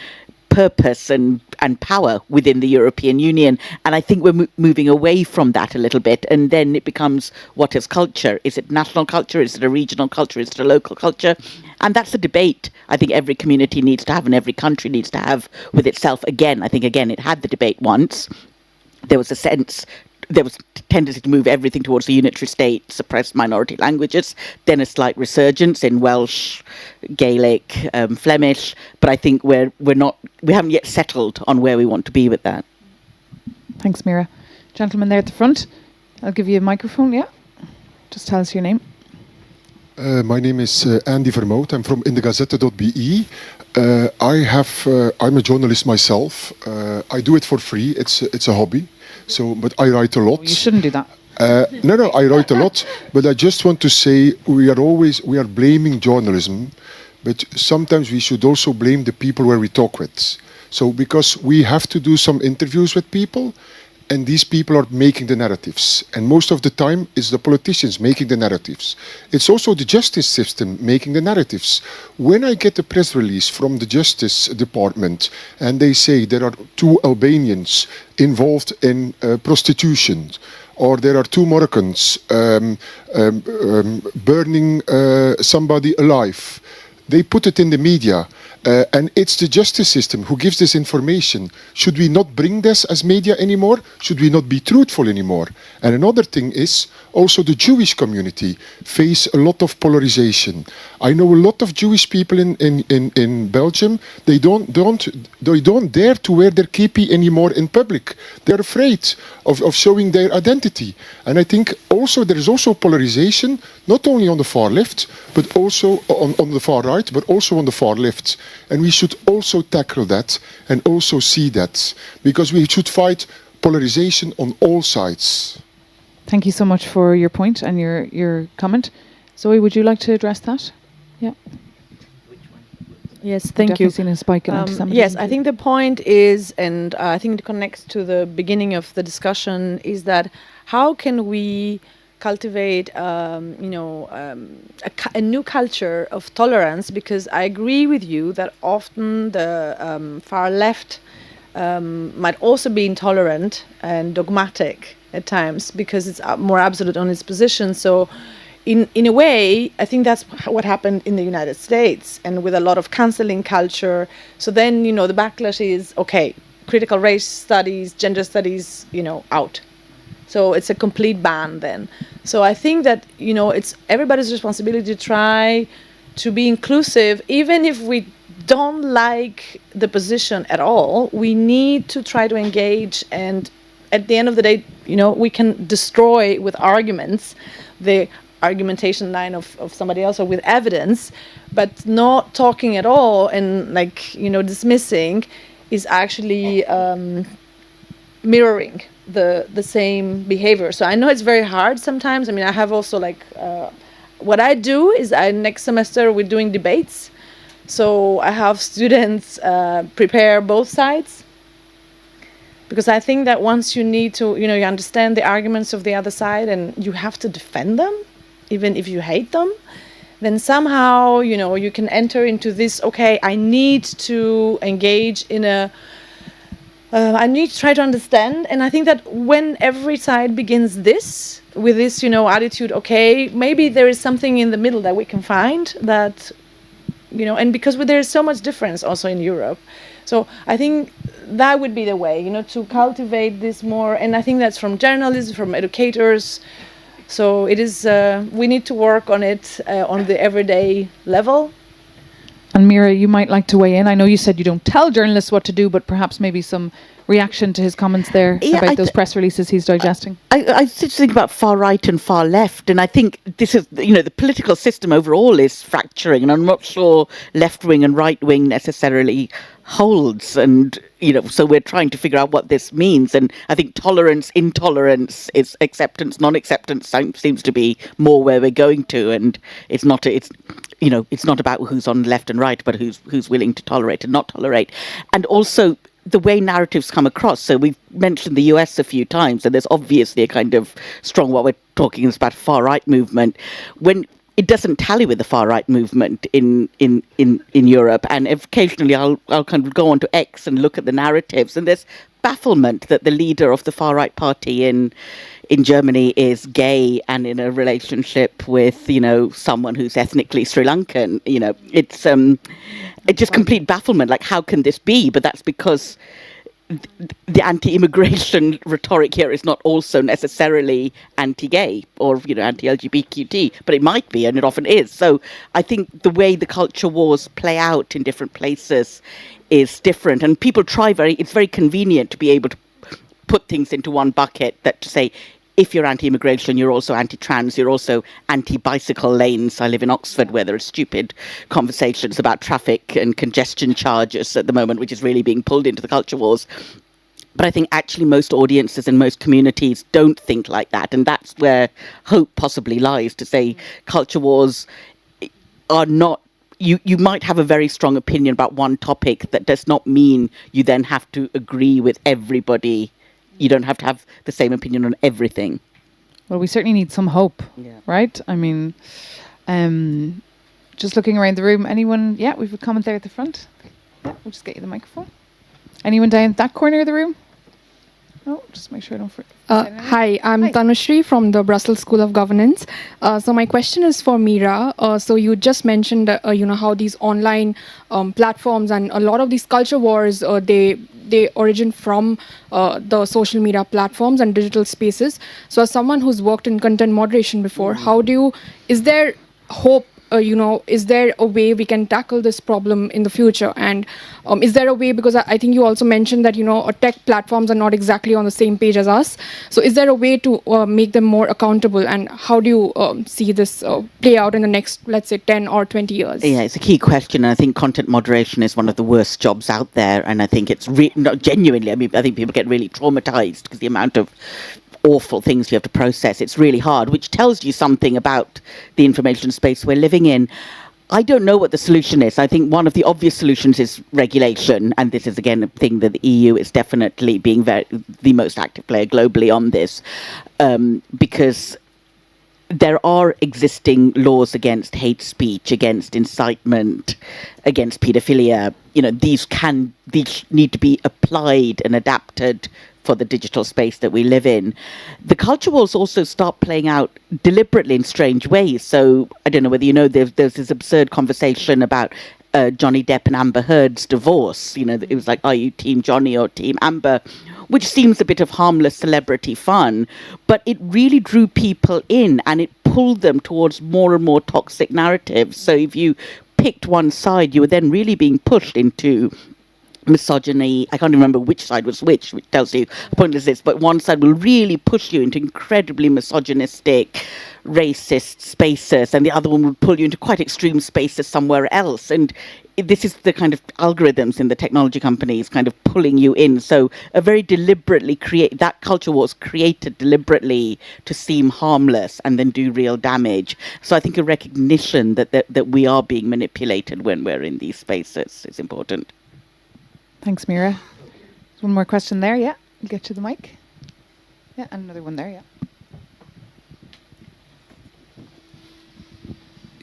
purpose and power within the European Union. And I think we're moving away from that a little bit, and then it becomes, what is culture? Is it national culture? Is it a regional culture? Is it a local culture? And that's a debate I think every community needs to have, and every country needs to have with itself. Again, I think, it had the debate once. There was a tendency to move everything towards the unitary state, suppress minority languages, then a slight resurgence in Welsh, Gaelic, Flemish, but I think we haven't yet settled on where we want to be with that. Thanks, Meera. Gentleman there at the front, I'll give you a microphone, yeah? Just tell us your name. My name is Andy Vermoot. I'm from indegazette.be. I'm a journalist myself. I do it for free. It's a hobby. So, but I write a lot. Oh, you shouldn't do that. No, I write a lot. But I just want to say we are blaming journalism, but sometimes we should also blame the people where we talk with. So, because we have to do some interviews with people, and these people are making the narratives. And most of the time, it's the politicians making the narratives. It's also the justice system making the narratives. When I get a press release from the Justice Department, and they say there are 2 Albanians involved in prostitution, or there are 2 Moroccans burning somebody alive, they put it in the media. And it's the justice system who gives this information. Should we not bring this as media anymore? Should we not be truthful anymore? And another thing is also the Jewish community face a lot of polarization. I know a lot of Jewish people in Belgium. They don't dare to wear their kepi anymore in public. They're afraid of showing their identity. And I think also there is also polarization, not only on the far left, but also on the far right, but also on the far left. And we should also tackle that and also see that, because we should fight polarization on all sides. Thank you so much for your point and your comment. Zoe, would you like to address that? Yeah. Yes, thank you. Definitely seen a spike in anti-Semitism. Yes, I think the point is, and I think it connects to the beginning of the discussion, is that how can we cultivate, a new culture of tolerance? Because I agree with you that often the far left might also be intolerant and dogmatic at times because it's more absolute on its position. So in a way, I think that's what happened in the United States, and with a lot of canceling culture. So then, the backlash is, okay, critical race studies, gender studies, out. So it's a complete ban then. So I think that, it's everybody's responsibility to try to be inclusive, even if we don't like the position at all. We need to try to engage, and at the end of the day, we can destroy with arguments the argumentation line of somebody else or with evidence, but not talking at all and dismissing is actually mirroring the same behavior. So I know it's very hard sometimes. I mean, I have also what I do is next semester we're doing debates. So I have students prepare both sides, because I think that once you need to, you understand the arguments of the other side and you have to defend them, even if you hate them, then somehow, you can enter into this, okay, I need to engage in I need to try to understand. And I think that when every side begins with this, attitude, okay, maybe there is something in the middle that we can find that, and because there is so much difference also in Europe. So I think that would be the way, to cultivate this more. And I think that's from journalists, from educators. So it is, we need to work on it on the everyday level. And Meera, you might like to weigh in. I know you said you don't tell journalists what to do, but perhaps maybe some reaction to his comments there about those press releases he's digesting. I just think about far right and far left, and I think this is, the political system overall is fracturing, and I'm not sure left wing and right wing necessarily holds, and so we're trying to figure out what this means. And I think tolerance, intolerance, is acceptance, non-acceptance seems to be more where we're going to, and it's not about who's on left and right, but who's willing to tolerate and not tolerate. And also the way narratives come across. So we've mentioned the US a few times, and there's obviously a kind of strong, what we're talking is about far right movement, when it doesn't tally with the far right movement in Europe. And occasionally I'll kind of go on to X and look at the narratives, and there's bafflement that the leader of the far right party in Germany is gay and in a relationship with someone who's ethnically Sri Lankan. It's just complete bafflement. Like, how can this be? But that's because the anti-immigration rhetoric here is not also necessarily anti-gay or anti-LGBTQT, but it might be, and it often is. So I think the way the culture wars play out in different places is different, and people it's very convenient to be able to put things into one bucket, that to say, if you're anti-immigration, you're also anti-trans, you're also anti-bicycle lanes. I live in Oxford, where there are stupid conversations about traffic and congestion charges at the moment, which is really being pulled into the culture wars. But I think actually most audiences and most communities don't think like that. And that's where hope possibly lies, to say culture wars are not, you might have a very strong opinion about one topic. That does not mean you then have to agree with everybody. You don't have to have the same opinion on everything. Well, we certainly need some hope, right? I mean, just looking around the room, anyone? Yeah, we've a comment there at the front. Yeah, we'll just get you the microphone. Anyone down that corner of the room? Oh, just make sure I don't forget. Hi, I'm Tanushree from the Brussels School of Governance. So my question is for Meera. So you just mentioned, how these online platforms and a lot of these culture wars, they origin from the social media platforms and digital spaces. So as someone who's worked in content moderation before, is there hope? Is there a way we can tackle this problem in the future? And is there a way, because I think you also mentioned that, tech platforms are not exactly on the same page as us. So is there a way to make them more accountable? And how do you see this play out in the next, let's say, 10 or 20 years? Yeah, it's a key question. And I think content moderation is one of the worst jobs out there. And I think it's genuinely, I think people get really traumatized because the amount of awful things you have to process. It's really hard, which tells you something about the information space we're living in. I don't know what the solution is. I think one of the obvious solutions is regulation, and this is again a thing that the EU is definitely being the most active player globally on this, because there are existing laws against hate speech, against incitement, against paedophilia. These need to be applied and adapted for the digital space that we live in. The culture wars also start playing out deliberately in strange ways. So I don't know whether you know, there's this absurd conversation about Johnny Depp and Amber Heard's divorce. It was like, are you Team Johnny or Team Amber? Which seems a bit of harmless celebrity fun, but it really drew people in and it pulled them towards more and more toxic narratives. So if you picked one side, you were then really being pushed into misogyny. I can't remember which side was which tells you pointless this, but one side will really push you into incredibly misogynistic, racist spaces, and the other one will pull you into quite extreme spaces somewhere else. And this is the kind of algorithms in the technology companies kind of pulling you in. So a very deliberately that culture was created deliberately to seem harmless and then do real damage. So I think a recognition that we are being manipulated when we're in these spaces is important. Thanks, Meera. One more question there, yeah. We'll get to the mic. Yeah, and another one there, yeah.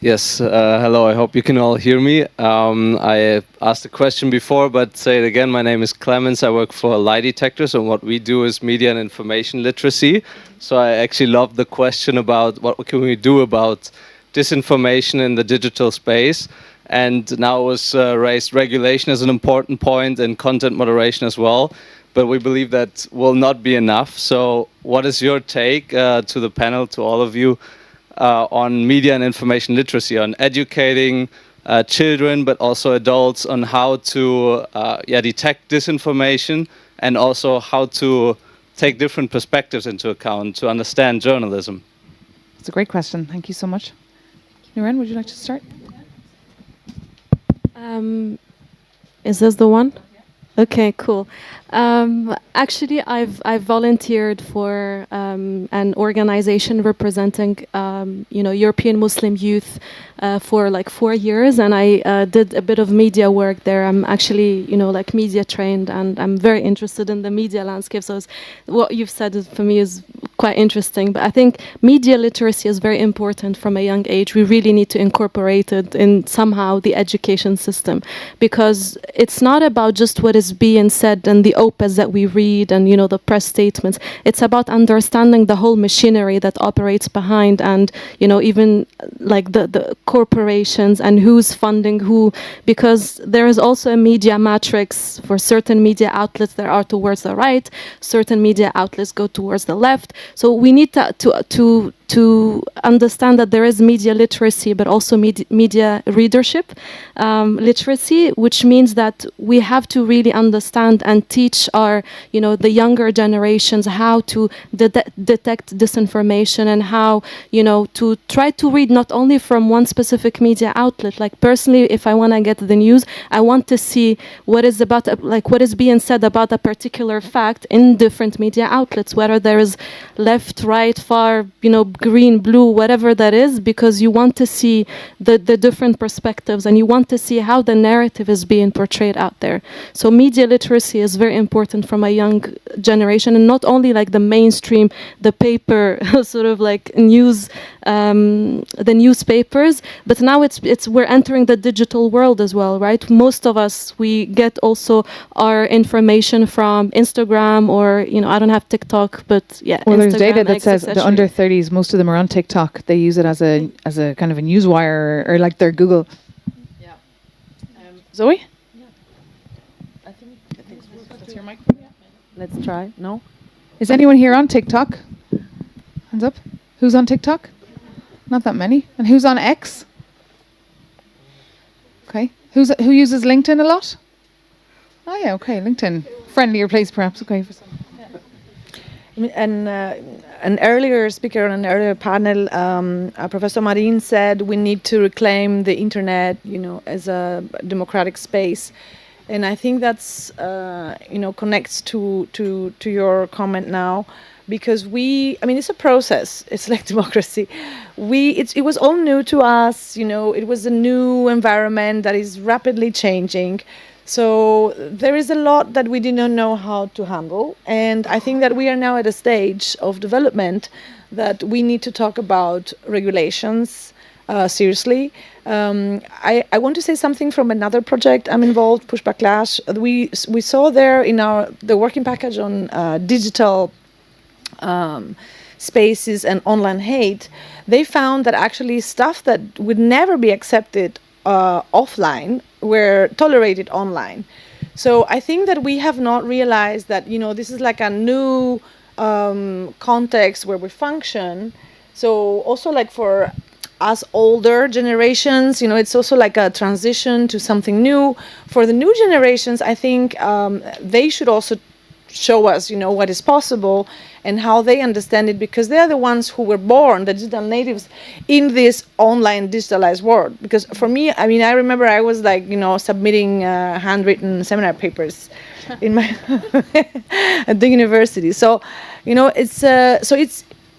Yes, hello, I hope you can all hear me. I asked the question before, but say it again. My name is Clemens. I work for Lie Detectors, and what we do is media and information literacy. So I actually love the question about what can we do about disinformation in the digital space. And now was raised regulation as an important point and content moderation as well. But we believe that will not be enough. So what is your take to the panel, to all of you, on media and information literacy, on educating children, but also adults on how to detect disinformation and also how to take different perspectives into account to understand journalism? That's a great question. Thank you so much. Nourhene, would you like to start? Is this the one? Okay, cool. Actually, I've volunteered for an organization representing, European Muslim youth for like 4 years, and I did a bit of media work there. I'm actually, media trained, and I'm very interested in the media landscape. So what you've said for me is quite interesting. But I think media literacy is very important from a young age. We really need to incorporate it in somehow the education system, because it's not about just what is being said and the opus that we read and, the press statements. It's about understanding the whole machinery that operates behind, and, even like the corporations and who's funding who, because there is also a media matrix for certain media outlets that are towards the right, certain media outlets go towards the left. So we need to understand that there is media literacy, but also media readership literacy, which means that we have to really understand and teach our, the younger generations how to detect disinformation and how, to try to read not only from one specific media outlet. Like personally, if I want to get the news, I want to see what is what is being said about a particular fact in different media outlets, whether there is left, right, far, green, blue, whatever that is, because you want to see the different perspectives and you want to see how the narrative is being portrayed out there. So media literacy is very important from a young generation, and not only like the mainstream, the paper sort of like news, the newspapers, but now we're entering the digital world as well, right? Most of us, we get also our information from Instagram, or I don't have TikTok, but yeah. Well, there's Instagram, data that X, says the etc. under 30s, most of them are on TikTok. They use it as a kind of a newswire, or like their Google. Yeah. Zoe? Yeah. I think that's your mic. Yeah. Let's try. No? Is anyone here on TikTok? Hands up. Who's on TikTok? Not that many. And who's on X? Okay. Who uses LinkedIn a lot? Oh yeah, okay, LinkedIn. Friendlier place perhaps, okay. For some. And an earlier speaker on an earlier panel, Professor Marin, said we need to reclaim the internet, as a democratic space. And I think that's, connects to your comment now, because it's a process. It's like democracy. It was all new to us. It was a new environment that is rapidly changing. So there is a lot that we did not know how to handle. And I think that we are now at a stage of development that we need to talk about regulations seriously. I want to say something from another project I'm involved, Push Backlash. We saw there in the working package on digital spaces and online hate, they found that actually stuff that would never be accepted offline were tolerated online. So I think that we have not realized that this is like a new context where we function. So also like for us older generations, it's also like a transition to something new. For the new generations, I think they should also show us, what is possible and how they understand it, because they are the ones who were born, the digital natives, in this online digitalized world. Because for me, I remember I was like, submitting handwritten seminar papers in my at the university. So,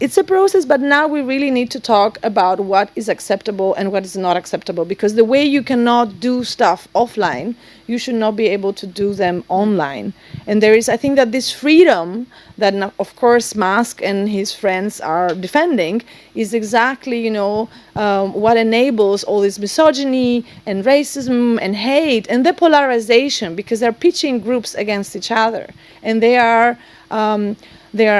it's a process, but now we really need to talk about what is acceptable and what is not acceptable, because the way you cannot do stuff offline, you should not be able to do them online. And I think that this freedom that, of course, Musk and his friends are defending is exactly, what enables all this misogyny and racism and hate and the polarization, because they're pitching groups against each other. And they are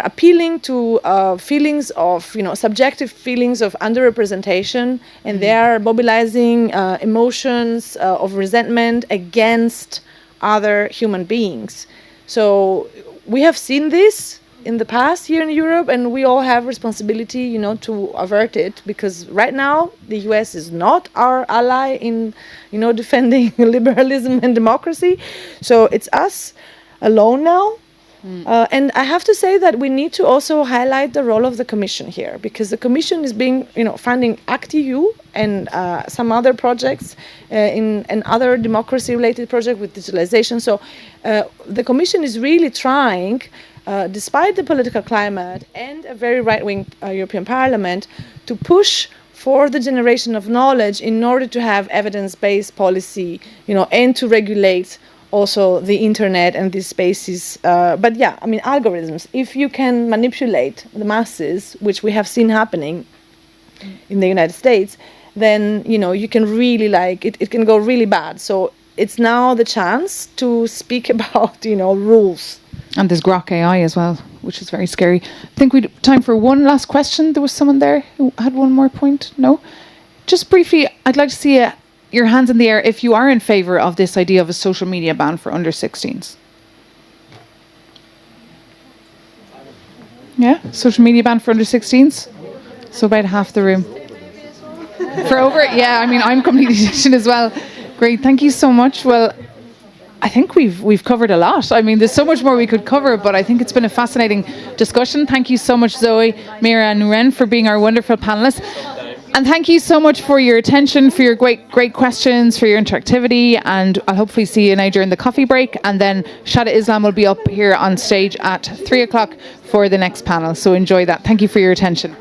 appealing to feelings of, subjective feelings of underrepresentation, and they are mobilizing emotions of resentment against other human beings. So we have seen this in the past here in Europe, and we all have responsibility, to avert it, because right now the US is not our ally in, defending liberalism and democracy. So it's us alone now. And I have to say that we need to also highlight the role of the Commission here, because the Commission is funding ActEU and some other projects and other democracy-related projects with digitalization. So the Commission is really trying, despite the political climate and a very right-wing European Parliament, to push for the generation of knowledge in order to have evidence-based policy, and to regulate also the internet and these spaces. But yeah, algorithms, if you can manipulate the masses, which we have seen happening in the United States, then, you can really it can go really bad. So it's now the chance to speak about, rules. And there's Grok AI as well, which is very scary. I think we'd time for one last question. There was someone there who had one more point. No? Just briefly, I'd like to see your hands in the air if you are in favour of this idea of a social media ban for under 16s. Yeah? Social media ban for under 16s? So about half the room. For over? Yeah, I'm completely addiction as well. Great, thank you so much. Well, I think we've covered a lot. There's so much more we could cover, but I think it's been a fascinating discussion. Thank you so much, Zoe, Meera and Nourhene, for being our wonderful panellists. And thank you so much for your attention, for your great questions, for your interactivity, and I'll hopefully see you now during the coffee break, and then Shada Islam will be up here on stage at 3 o'clock for the next panel, so enjoy that. Thank you for your attention.